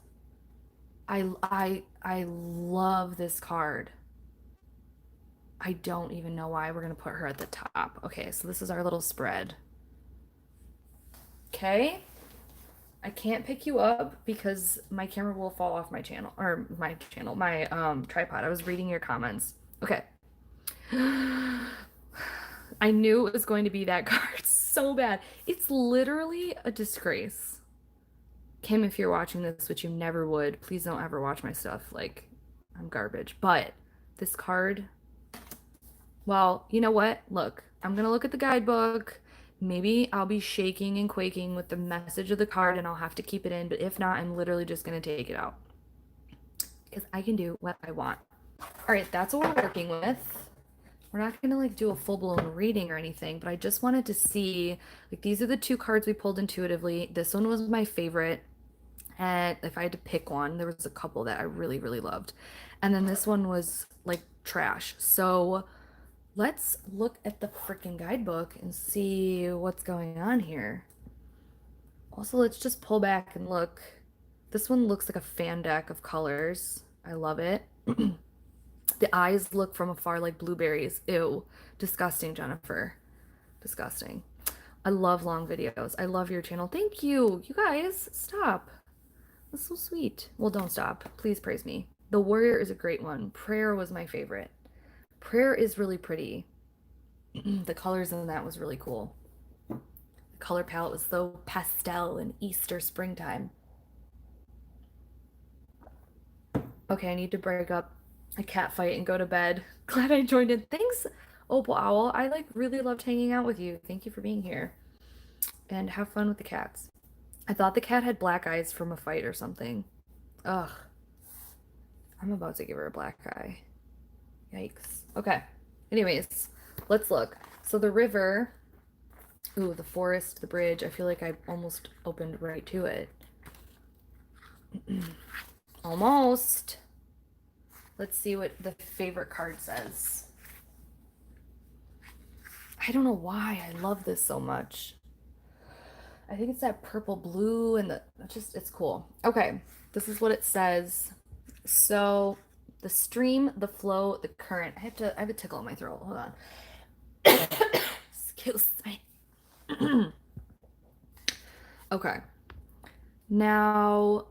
Speaker 1: I love this card. I don't even know why we're gonna put her at the top. Okay, so this is our little spread. Okay. I can't pick you up because my camera will fall off my channel, or my tripod. I was reading your comments. Okay. I knew it was going to be that card so bad. It's literally a disgrace. Kim, if you're watching this, which you never would, please don't ever watch my stuff. Like, I'm garbage. But this card, well, you know what? Look, I'm gonna look at the guidebook. Maybe I'll be shaking and quaking with the message of the card and I'll have to keep it in, but if not, I'm literally just gonna take it out. Because I can do what I want. Alright, that's what we're working with. We're not gonna like do a full-blown reading or anything, but I just wanted to see, like, these are the two cards we pulled intuitively. This one was my favorite. And if I had to pick one, there was a couple that I really, really loved. And then this one was like trash. So let's look at the freaking guidebook and see what's going on here. Also, let's just pull back and look. This one looks like a fan deck of colors. I love it. The eyes look from afar like blueberries. Ew. Disgusting, Jennifer. Disgusting. I love long videos. I love your channel. Thank you. You guys, stop. That's so sweet. Well, don't stop. Please praise me. The Warrior is a great one. Prayer was my favorite. Prayer is really pretty. The colors in that was really cool. The color palette was so pastel in Easter springtime. Okay, I need to break up a cat fight and go to bed. Glad I joined in. Thanks, Opal Owl. I like really loved hanging out with you. Thank you for being here. And have fun with the cats. I thought the cat had black eyes from a fight or something. Ugh. I'm about to give her a black eye. Yikes. Okay. Anyways, let's look. So the river. Ooh, the forest, the bridge. I feel like I almost opened right to it. Almost. Let's see what the favorite card says. I don't know why I love this so much. I think it's that purple blue and it's cool. Okay, this is what it says. So the stream, the flow, the current. I have a tickle in my throat. Hold on. Excuse me. Okay. Now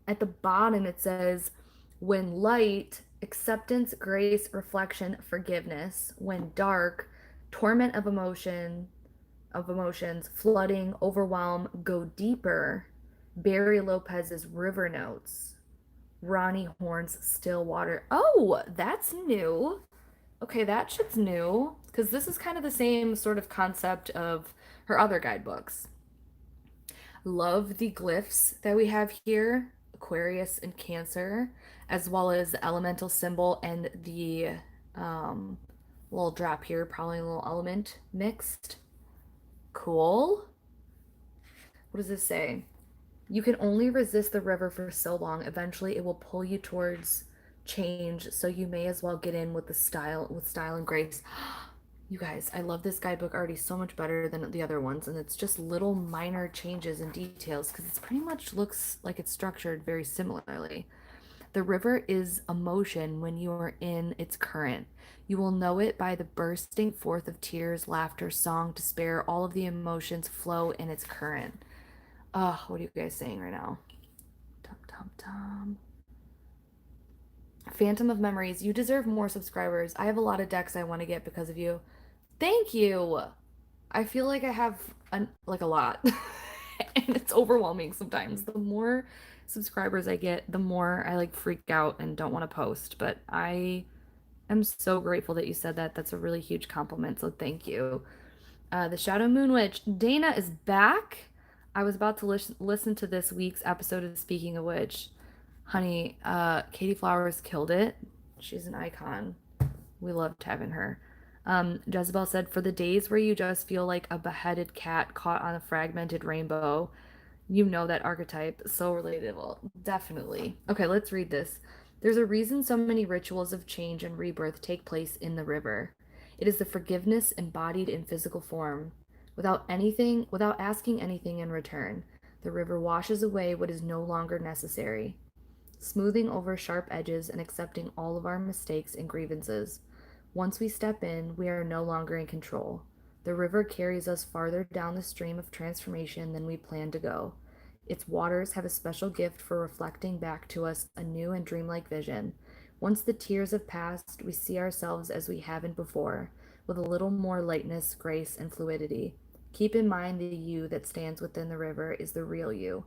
Speaker 1: at the bottom it says when light, acceptance, grace, reflection, forgiveness. When dark, torment of emotions, flooding, overwhelm, go deeper. Barry Lopez's River Notes. Ronnie Horn's Still Water. Oh, that's new. Okay, that shit's new. Because this is kind of the same sort of concept of her other guidebooks. Love the glyphs that we have here. Aquarius and Cancer, as well as the elemental symbol and the little drop here, probably a little element mixed. Cool. What does this say? You can only resist the river for so long. Eventually it will pull you towards change, so you may as well get in with style and grace. You guys, I love this guidebook already so much better than the other ones, and it's just little minor changes and details because it pretty much looks like it's structured very similarly. The river is emotion when you are in its current. You will know it by the bursting forth of tears, laughter, song, despair. All of the emotions flow in its current. What are you guys saying right now? Tom. Phantom of Memories, you deserve more subscribers. I have a lot of decks I want to get because of you. Thank you. I feel like I have a lot. And it's overwhelming sometimes. The more subscribers I get, the more I like freak out and don't want to post. But I am so grateful that you said that. That's a really huge compliment. So thank you. The Shadow Moon Witch. Dana is back. I was about to listen to this week's episode of Speaking of Which. Honey, Katie Flowers killed it. She's an icon. We loved having her. Jezebel said, for the days where you just feel like a beheaded cat caught on a fragmented rainbow, you know that archetype. So relatable. Definitely. Okay, let's read this. There's a reason so many rituals of change and rebirth take place in the river. It is the forgiveness embodied in physical form. Without asking anything in return, the river washes away what is no longer necessary, smoothing over sharp edges and accepting all of our mistakes and grievances. Once we step in, we are no longer in control. The river carries us farther down the stream of transformation than we planned to go. Its waters have a special gift for reflecting back to us a new and dreamlike vision. Once the tears have passed, we see ourselves as we haven't before, with a little more lightness, grace, and fluidity. Keep in mind the you that stands within the river is the real you,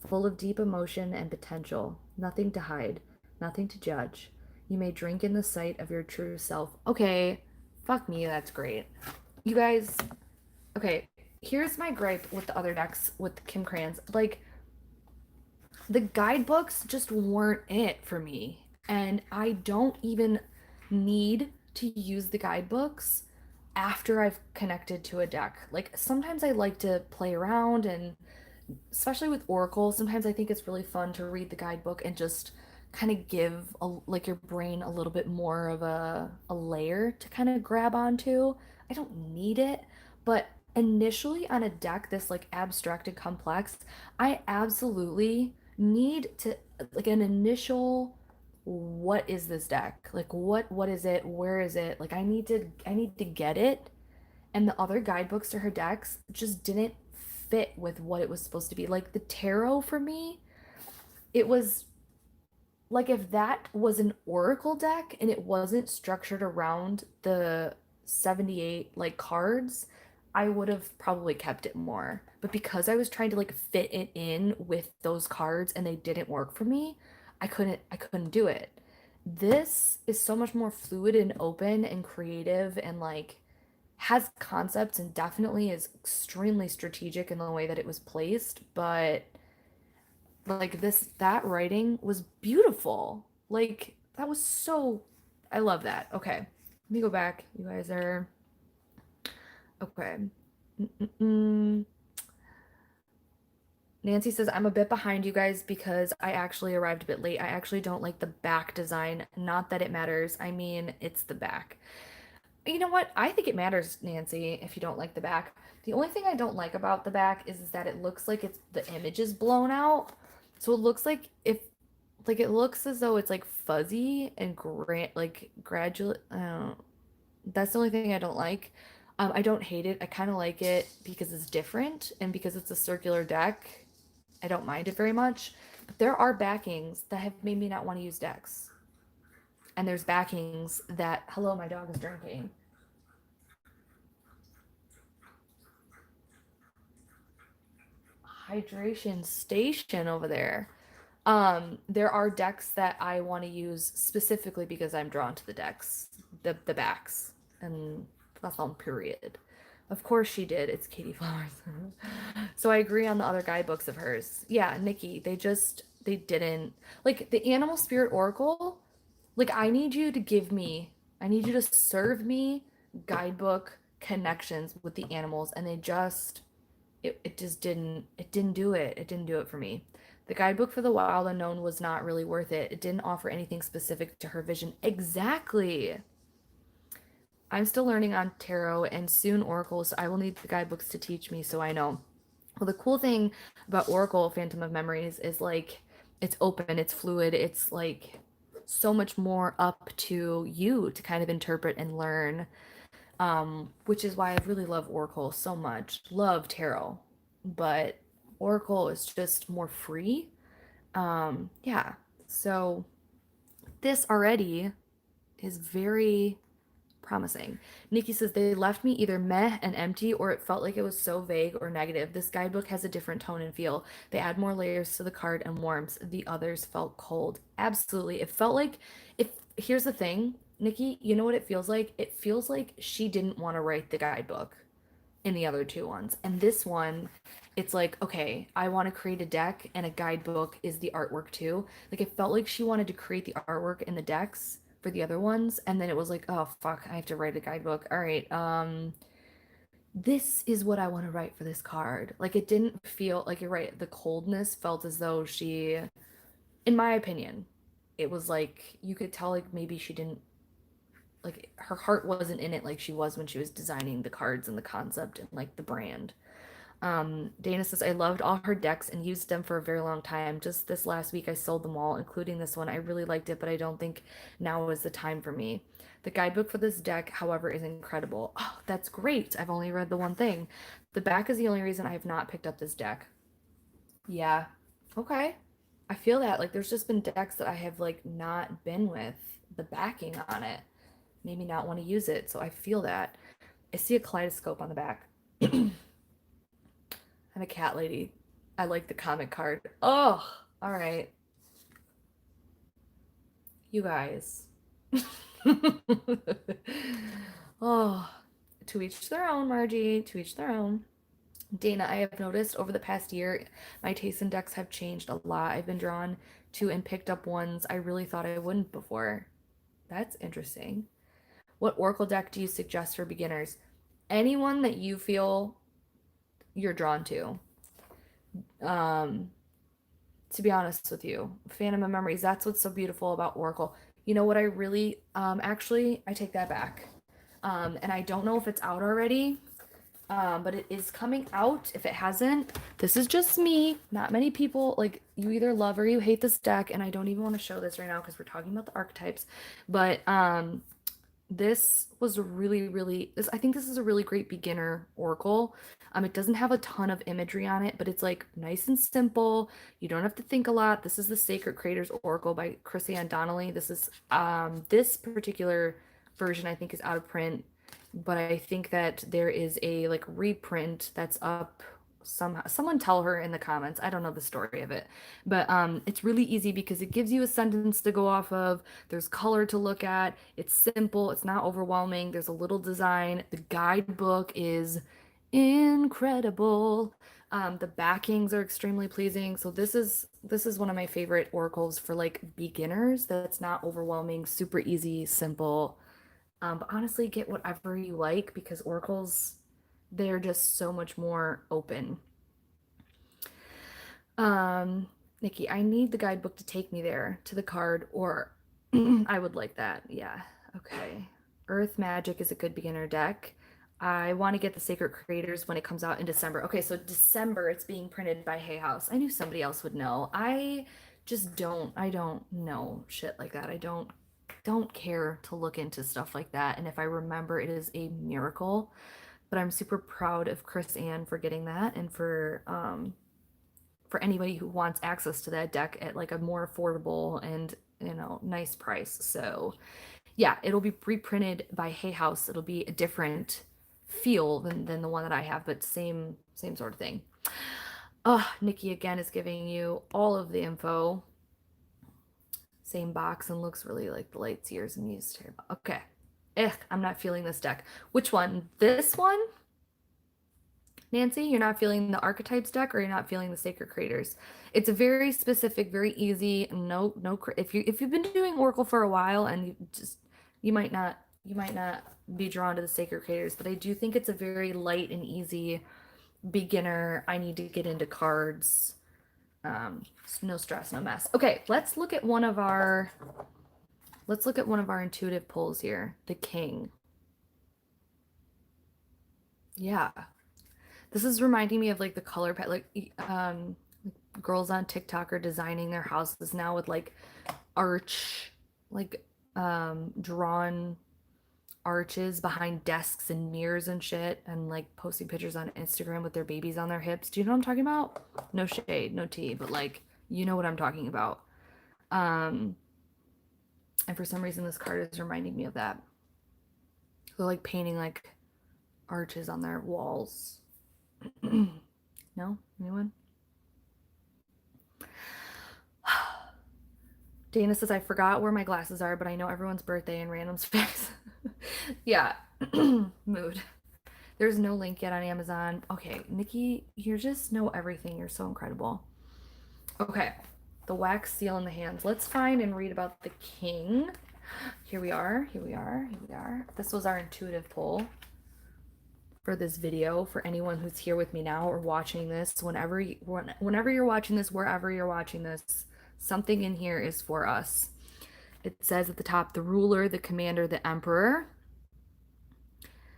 Speaker 1: full of deep emotion and potential, nothing to hide, nothing to judge. You may drink in the sight of your true self. Okay, fuck me, that's great. You guys, okay, here's my gripe with the other decks with Kim Krans. Like, the guidebooks just weren't it for me. And I don't even need to use the guidebooks after I've connected to a deck. Like, sometimes I like to play around, and especially with Oracle, sometimes I think it's really fun to read the guidebook and just kind of give like your brain a little bit more of a layer to kind of grab onto. I don't need it, but initially on a deck this like abstracted complex, I absolutely need to like an initial, what is this deck? Like what is it? Where is it? Like I need to get it. And the other guidebooks to her decks just didn't fit with what it was supposed to be. Like the tarot for me, it was like if that was an oracle deck and it wasn't structured around the 78 like cards, I would have probably kept it more. But because I was trying to like fit it in with those cards and they didn't work for me, I couldn't do it. This is so much more fluid and open and creative and like has concepts and definitely is extremely strategic in the way that it was placed, but like that writing was beautiful. Like that was so, I love that. Okay. Let me go back. You guys are okay. Mm-mm-mm. Nancy says, I'm a bit behind you guys because I actually arrived a bit late. I actually don't like the back design. Not that it matters. I mean, it's the back. You know what? I think it matters, Nancy, if you don't like the back. The only thing I don't like about the back is that it looks like it's the image is blown out. So it looks like if like it looks as though it's like fuzzy and gradual. I don't know. That's the only thing I don't like. I don't hate it. I kind of like it because it's different and because it's a circular deck. I don't mind it very much. But there are backings that have made me not want to use decks. And there's backings that, hello, my dog is drinking. Hydration station over there. There are decks that I want to use specifically because I'm drawn to the decks, the backs, and that's on period. Of course she did. It's Katie Flowers. So I agree on the other guidebooks of hers. Yeah, Nikki, they didn't like the Animal Spirit Oracle. Like I need you to serve me guidebook connections with the animals, and it just didn't do it. It didn't do it for me. The guidebook for the Wild Unknown was not really worth it. It didn't offer anything specific to her vision. Exactly. I'm still learning on tarot and soon Oracle, so I will need the guidebooks to teach me so I know. Well, the cool thing about Oracle Phantom of Memories is like it's open, it's fluid, it's like so much more up to you to kind of interpret and learn. Which is why I really love Oracle so much. Love tarot, but Oracle is just more free. Yeah. So this already is very promising. Nikki says they left me either meh and empty or it felt like it was so vague or negative. This guidebook has a different tone and feel. They add more layers to the card and warmth. The others felt cold. Absolutely. It felt like if here's the thing, Nikki, you know what it feels like? It feels like she didn't want to write the guidebook in the other two ones. And this one, it's like, okay, I want to create a deck and a guidebook is the artwork too. Like it felt like she wanted to create the artwork in the decks for the other ones, and then it was like, oh fuck, I have to write a guidebook. All right, this is what I want to write for this card. Like it didn't feel like you're right. The coldness felt as though she, in my opinion, it was like you could tell like maybe she didn't like her heart wasn't in it like she was when she was designing the cards and the concept and like the brand. Dana says, I loved all her decks and used them for a very long time. Just this last week, I sold them all, including this one. I really liked it, but I don't think now is the time for me. The guidebook for this deck, however, is incredible. Oh, that's great. I've only read the one thing. The back is the only reason I have not picked up this deck. Yeah. Okay. I feel that. Like, there's just been decks that I have, like, not been with the backing on it. Made me not want to use it, so I feel that. I see a kaleidoscope on the back. I'm a cat lady. I like the comic card. Oh, all right. You guys. Oh, to each their own, Margie. To each their own. Dana, I have noticed over the past year, my tastes in decks have changed a lot. I've been drawn to and picked up ones I really thought I wouldn't before. That's interesting. What Oracle deck do you suggest for beginners? Anyone that you feel you're drawn to. Um, to be honest with you, Phantom of Memories, that's what's so beautiful about Oracle. You know what I really, actually, I take that back. And I don't know if it's out already, but it is coming out. If it hasn't, this is just me. Not many people, like, you either love or you hate this deck, and I don't even want to show this right now because we're talking about the archetypes. But this was really this, I think this is a really great beginner oracle. It doesn't have a ton of imagery on it, but it's like nice and simple. You don't have to think a lot. This is the Sacred Creators Oracle by Chris Ann Donnelly. This is this particular version I think is out of print, but I think that there is a like reprint that's up somehow. Someone tell her in the comments. I don't know the story of it, but it's really easy because it gives you a sentence to go off of. There's color to look at. It's simple. It's not overwhelming. There's a little design. The guidebook is incredible. The backings are extremely pleasing. So this is one of my favorite oracles for like beginners. That's not overwhelming, super easy, simple. But honestly, get whatever you like because oracles, they're just so much more open. Nikki, I need the guidebook to take me there to the card, or I would like that. Yeah. Okay. Earth Magic is a good beginner deck. I want to get the Sacred Creators when it comes out in December. Okay, so December, it's being printed by Hay House. I knew somebody else would know. I don't know shit like that. I don't care to look into stuff like that. And if I remember, it is a miracle. But I'm super proud of Chris Ann for getting that, and for anybody who wants access to that deck at like a more affordable and nice price. So yeah, it'll be reprinted by Hay House. It'll be a different feel than the one that I have, but same sort of thing. Oh, Nikki again is giving you all of the info. Same box and looks really like the lights, years, and used here. Okay. I'm not feeling this deck. Which one? This one? Nancy, you're not feeling the Archetypes deck, or you're not feeling the Sacred Creators? It's a very specific, very easy. No, if you've been doing Oracle for a while and you might not be drawn to the Sacred Creators, but I do think it's a very light and easy beginner. I need to get into cards. No stress, no mess. Okay, let's look at one of our intuitive pulls here. The King. Yeah. This is reminding me of like the color palette, like girls on TikTok are designing their houses now with like drawn arches behind desks and mirrors and shit, and like posting pictures on Instagram with their babies on their hips. Do you know what I'm talking about? No shade, no tea, but like, you know what I'm talking about. And for some reason this card is reminding me of that. They're like painting like arches on their walls. No? Anyone? Dana says, I forgot where my glasses are, but I know everyone's birthday and random specs. Yeah. Mood. There's no link yet on Amazon. Okay, Nikki, you just know everything. You're so incredible. Okay, the wax seal in the hands. Let's find and read about the king. Here we are. Here we are. Here we are. This was our intuitive pull for this video for anyone who's here with me now or watching this. Whenever you're watching this, wherever you're watching this, something in here is for us. It says at the top, the ruler, the commander, the emperor.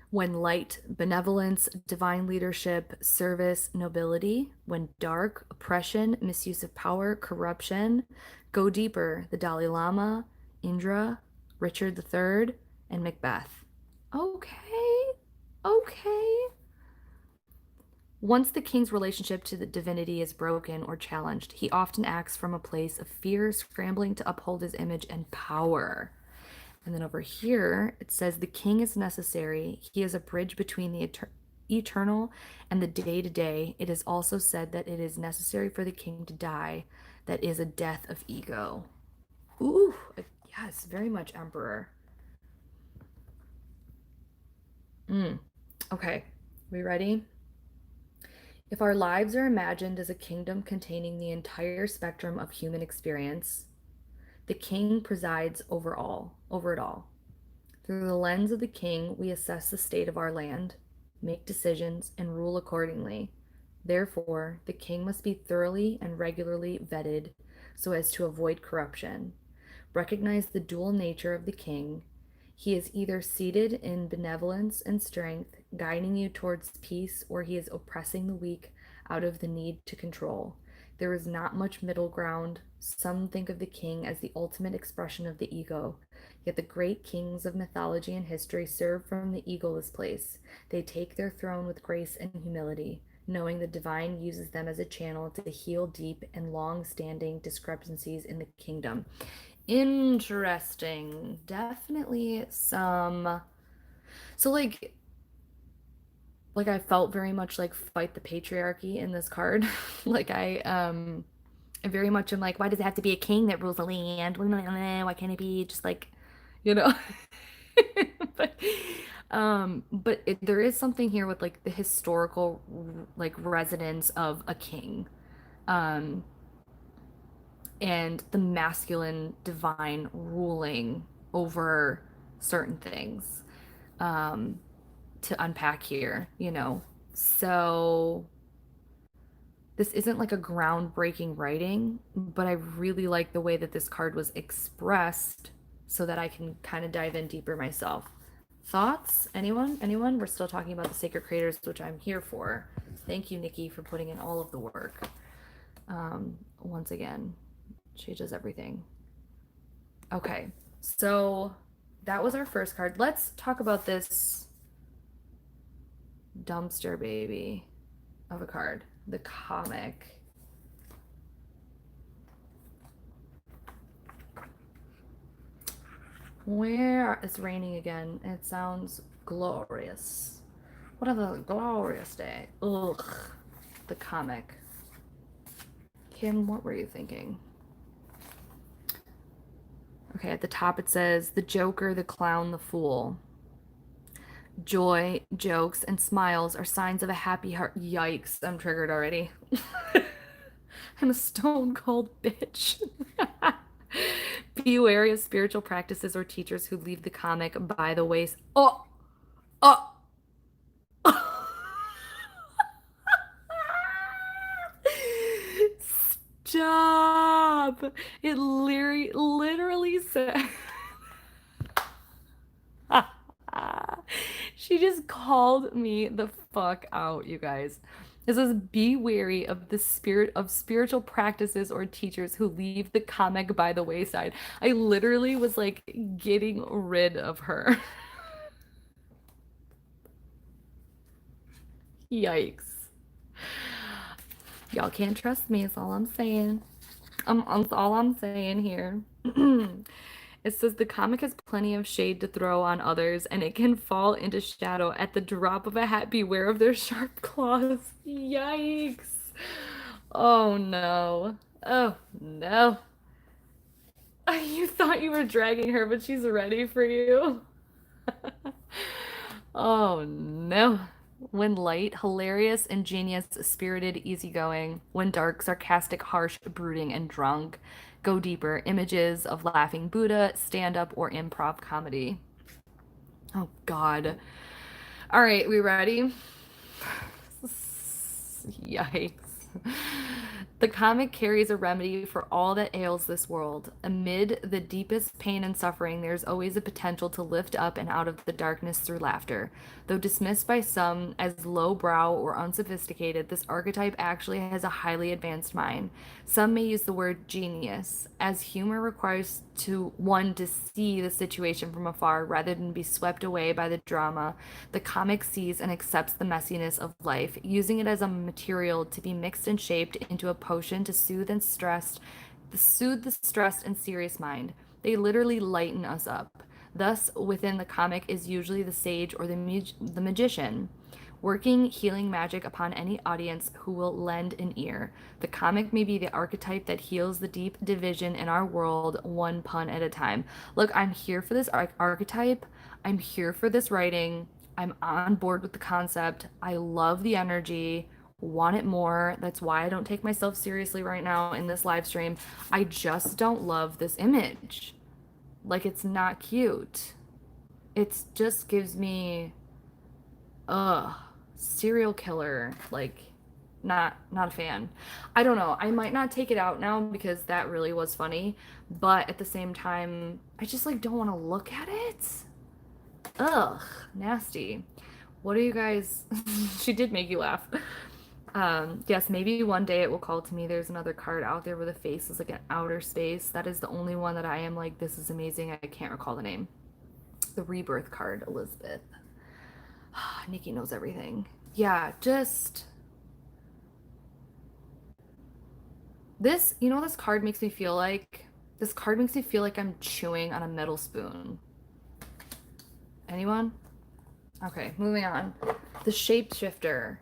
Speaker 1: When light, benevolence, divine leadership, service, nobility. When dark, oppression, misuse of power, corruption. Go deeper, the Dalai Lama, Indra, Richard III, and Macbeth. Okay, okay. Once the king's relationship to the divinity is broken or challenged, he often acts from a place of fear, scrambling to uphold his image and power. And then over here, it says the king is necessary. He is a bridge between the eternal and the day to day. It is also said that it is necessary for the king to die. That is a death of ego. Ooh, yes, very much emperor. Okay, we ready? If our lives are imagined as a kingdom containing the entire spectrum of human experience, the king presides over it all. Through the lens of the king, we assess the state of our land, make decisions, and rule accordingly. Therefore, the king must be thoroughly and regularly vetted so as to avoid corruption. Recognize the dual nature of the king. He is either seated in benevolence and strength, guiding you towards peace, or he is oppressing the weak out of the need to control. There is not much middle ground. Some think of the king as the ultimate expression of the ego. Yet the great kings of mythology and history serve from the egoless place. They take their throne with grace and humility, knowing the divine uses them as a channel to heal deep and long-standing discrepancies in the kingdom. Interesting. Definitely some. So like I felt very much like fight the patriarchy in this card. Like I very much am like, why does it have to be a king that rules the land? Why can't it be just like, you know? but there is something here with like the historical like resonance of a king. Um and the masculine divine ruling over certain things to unpack here, you know. So this isn't like a groundbreaking writing, but I really like the way that this card was expressed so that I can kind of dive in deeper myself. Thoughts? Anyone? Anyone? We're still talking about the sacred creators, which I'm here for. Thank you, Nikki, for putting in all of the work. Once again, she does everything. Okay, so that was our first card. Let's talk about this dumpster baby of a card, the comic. Where it's raining again. It sounds glorious. What a glorious day. Ugh. The comic. Kim, what were you thinking? Okay, at the top it says the Joker, the clown, the fool. Joy, jokes, and smiles are signs of a happy heart. Yikes, I'm triggered already. I'm a stone cold bitch. Be wary of spiritual practices or teachers who leave the comic by the wayside. Oh, oh. Stop. It literally said. She just called me the fuck out, you guys. It says, be wary of the spirit of spiritual practices or teachers who leave the comic by the wayside. I literally was like getting rid of her. Yikes. Y'all can't trust me, is all I'm saying. That's all I'm saying here. It says the comic has plenty of shade to throw on others, and it can fall into shadow at the drop of a hat. Beware of their sharp claws. Yikes. Oh no. Oh no. You thought you were dragging her, but she's ready for you. Oh no. When light, hilarious, ingenious, spirited, easygoing. When dark, sarcastic, harsh, brooding, and drunk. Go deeper. Images of laughing Buddha, stand up, or improv comedy. Oh God. All right, we ready? Yikes. The comic carries a remedy for all that ails this world. Amid the deepest pain and suffering, there is always a potential to lift up and out of the darkness through laughter. Though dismissed by some as lowbrow or unsophisticated, this archetype actually has a highly advanced mind. Some may use the word genius, as humor requires one to see the situation from afar rather than be swept away by the drama. The comic sees and accepts the messiness of life, using it as a material to be mixed and shaped into a potion to soothe the stressed and serious mind. They literally lighten us up. Thus, within the comic is usually the sage or the magician, working healing magic upon any audience who will lend an ear. The comic may be the archetype that heals the deep division in our world, one pun at a time. Look, I'm here for this archetype. I'm here for this writing. I'm on board with the concept. I love the energy. Want it more. That's why I don't take myself seriously right now in this live stream. I just don't love this image. Like, it's not cute. It just gives me, ugh, serial killer. Like, not a fan. I don't know. I might not take it out now because that really was funny, but at the same time, I just like don't want to look at it. Ugh, nasty. What are you guys? She did make you laugh. Yes, maybe one day it will call to me. There's another card out there where the face is like an outer space. That is the only one that I am like, this is amazing. I can't recall the name. The rebirth card, Elizabeth. Nikki knows everything. Yeah, just this, this card makes me feel like I'm chewing on a metal spoon. Anyone? Okay, moving on. The Shapeshifter.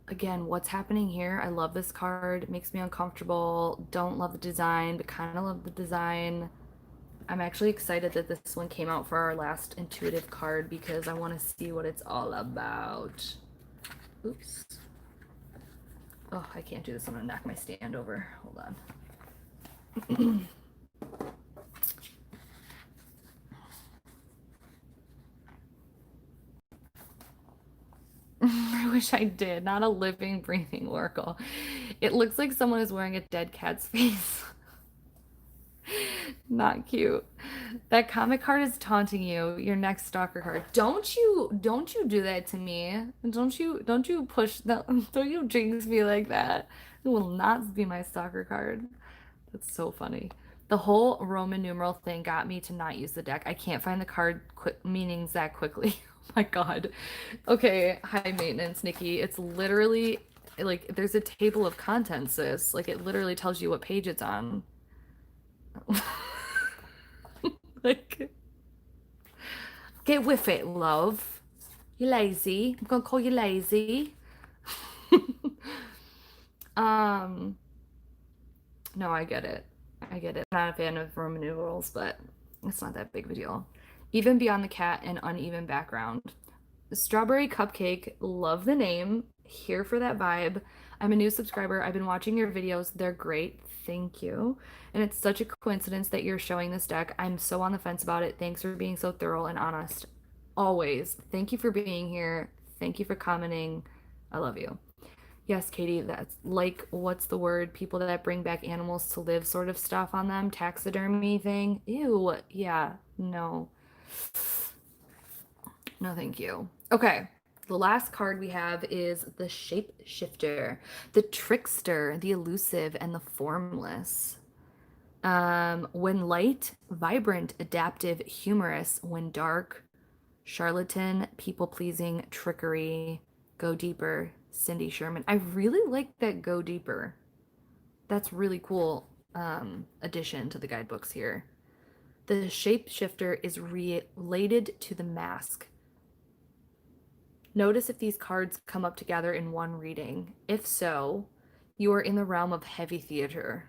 Speaker 1: Again, what's happening here? I love this card. It makes me uncomfortable. Don't love the design, but kind of love the design. I'm actually excited that this one came out for our last intuitive card because I want to see what it's all about. Oops. Oh, I can't do this. I'm going to knock my stand over. Hold on. I wish I did. Not a living, breathing oracle. It looks like someone is wearing a dead cat's face. Not cute. That comic card is taunting you. Your next stalker card. Don't you do that to me. Don't you push that. Don't you jinx me like that. It will not be my stalker card. That's so funny. The whole Roman numeral thing got me to not use the deck. I can't find the card meanings that quickly. Oh my God. Okay, high maintenance, Nikki. It's literally like there's a table of contents, sis. Like it literally tells you what page it's on. Like, get with it, love. You're lazy. I'm gonna call you lazy. Um, no, I get it. I get it. I'm not a fan of Roman numerals, but it's not that big of a deal. Even Beyond the Cat and Uneven Background. Strawberry Cupcake, love the name. Here for that vibe. I'm a new subscriber. I've been watching your videos. They're great. Thank you. And it's such a coincidence that you're showing this deck. I'm so on the fence about it. Thanks for being so thorough and honest. Always. Thank you for being here. Thank you for commenting. I love you. Yes, Katie, that's like, what's the word? People that bring back animals to live sort of stuff on them. Taxidermy thing. Ew. Yeah. No. No, thank you. Okay. The last card we have is the Shapeshifter, the Trickster, the Elusive, and the Formless. When light, vibrant, adaptive, humorous. When dark, charlatan, people-pleasing, trickery. Go deeper, Cindy Sherman. I really like that go deeper. That's really cool addition to the guidebooks here. The shapeshifter is related to the mask. Notice if these cards come up together in one reading. If so, you are in the realm of heavy theater.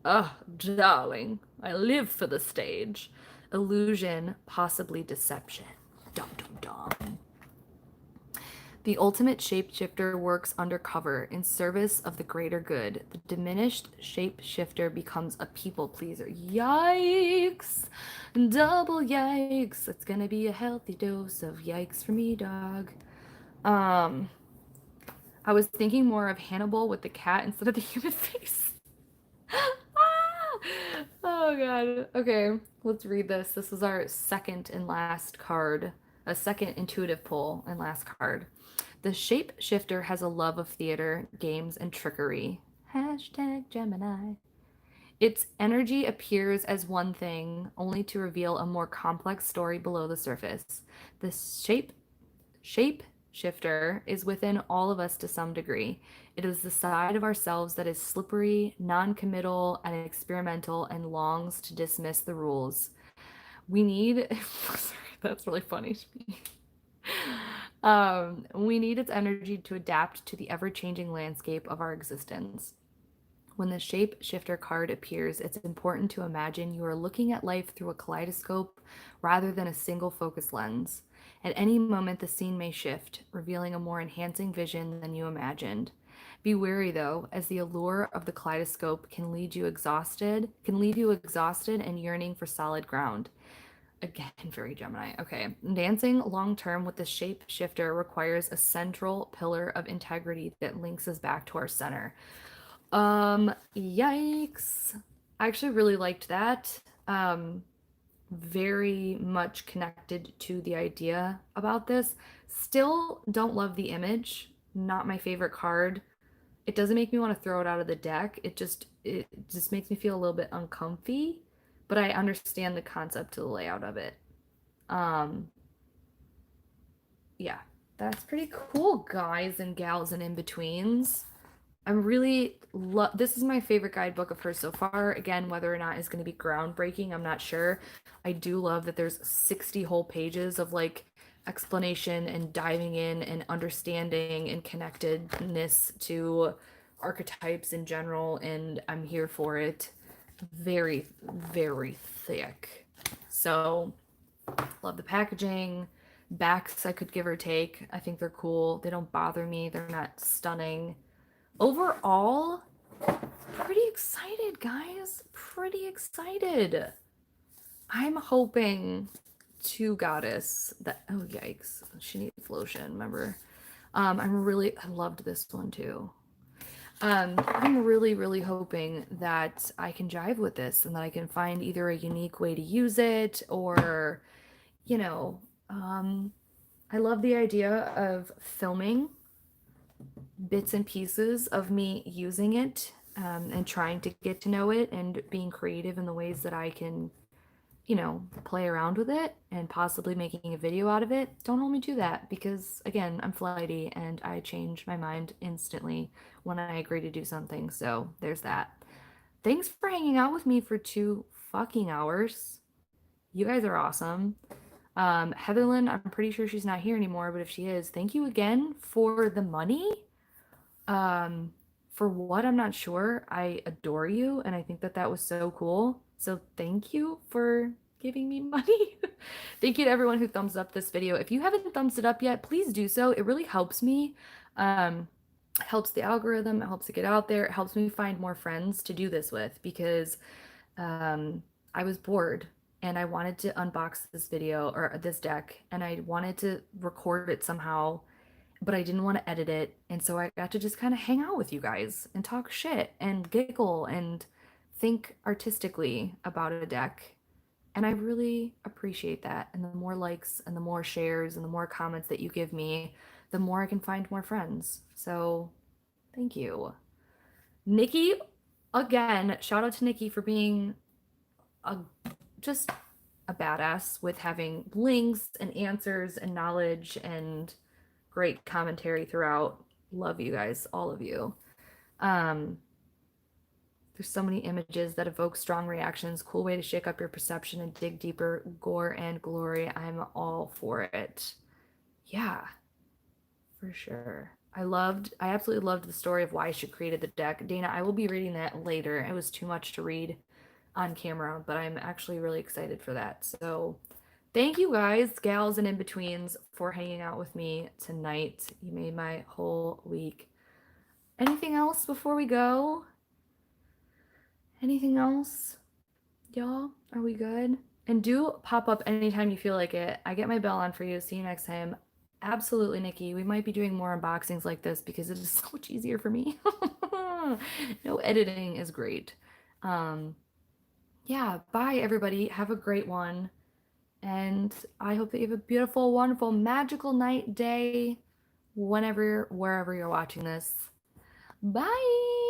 Speaker 1: Ugh, darling, I live for the stage. Illusion, possibly deception. Dum dum dum. The ultimate shapeshifter works undercover in service of the greater good. The diminished shapeshifter becomes a people pleaser. Yikes! Double yikes! It's gonna be a healthy dose of yikes for me, dog. I was thinking more of Hannibal with the cat instead of the human face. Oh god. Okay, let's read this. This is our second and last card. A second intuitive pull and last card. The shapeshifter has a love of theater, games, and trickery. Hashtag Gemini. Its energy appears as one thing, only to reveal a more complex story below the surface. The shapeshifter is within all of us to some degree. It is the side of ourselves that is slippery, non-committal, and experimental and longs to dismiss the rules. We need sorry, that's really funny to me. We need its energy to adapt to the ever-changing landscape of our existence. When the shapeshifter card appears, it's important to imagine you are looking at life through a kaleidoscope rather than a single focus lens. At any moment, the scene may shift, revealing a more enhancing vision than you imagined. Be wary, though, as the allure of the kaleidoscope can leave you exhausted and yearning for solid ground. Again, very Gemini. Okay. Dancing long term with the shapeshifter requires a central pillar of integrity that links us back to our center. Yikes. I actually really liked that. Very much connected to the idea about this. Still don't love the image. Not my favorite card. It doesn't make me want to throw it out of the deck. It just makes me feel a little bit uncomfy, but I understand the concept to the layout of it. Yeah, that's pretty cool, guys and gals and in-betweens. I'm really this is my favorite guidebook of hers so far. Again, whether or not it's going to be groundbreaking, I'm not sure. I do love that there's 60 whole pages of like explanation and diving in and understanding and connectedness to archetypes in general, and I'm here for it. Very, very thick. So, love the packaging. Backs I could give or take. I think they're cool. They don't bother me. They're not stunning. Overall, pretty excited, guys. Pretty excited. I'm hoping to Goddess that, oh yikes, she needs lotion, remember? I loved this one too. I'm really hoping that I can jive with this and that I can find either a unique way to use it or, you know, I love the idea of filming bits and pieces of me using it and trying to get to know it and being creative in the ways that I can, you know, play around with it and possibly making a video out of it. Don't hold me to that because, again, I'm flighty and I change my mind instantly when I agree to do something. So there's that. Thanks for hanging out with me for 2 fucking hours. You guys are awesome. Heatherlyn, I'm pretty sure she's not here anymore, but if she is, thank you again for the money. For what, I'm not sure. I adore you, and I think that that was so cool. So thank you for giving me money. Thank you to everyone who thumbs up this video. If you haven't thumbs it up yet, please do so. It really helps me. Helps the algorithm. It helps it get out there. It helps me find more friends to do this with because I was bored and I wanted to unbox this video or this deck and I wanted to record it somehow, but I didn't want to edit it. And so I got to just kind of hang out with you guys and talk shit and giggle and think artistically about a deck. And I really appreciate that. And the more likes and the more shares and the more comments that you give me, the more I can find more friends. So thank you. Nikki, again, shout out to Nikki for being just a badass with having links and answers and knowledge and great commentary throughout. Love you guys, all of you. There's so many images that evoke strong reactions. Cool way to shake up your perception and dig deeper. Gore and glory. I'm all for it. Yeah, for sure. I absolutely loved the story of why she created the deck. Dana, I will be reading that later. It was too much to read on camera, but I'm actually really excited for that. So thank you guys, gals and in-betweens, for hanging out with me tonight. You made my whole week. Anything else before we go? Anything else? Y'all, are we good? And do pop up anytime you feel like it. I get my bell on for you. See you next time. Absolutely, Nikki. We might be doing more unboxings like this because it is so much easier for me. No editing is great. Yeah, bye everybody. Have a great one. And I hope that you have a beautiful, wonderful, magical night, day, whenever, wherever you're watching this. Bye.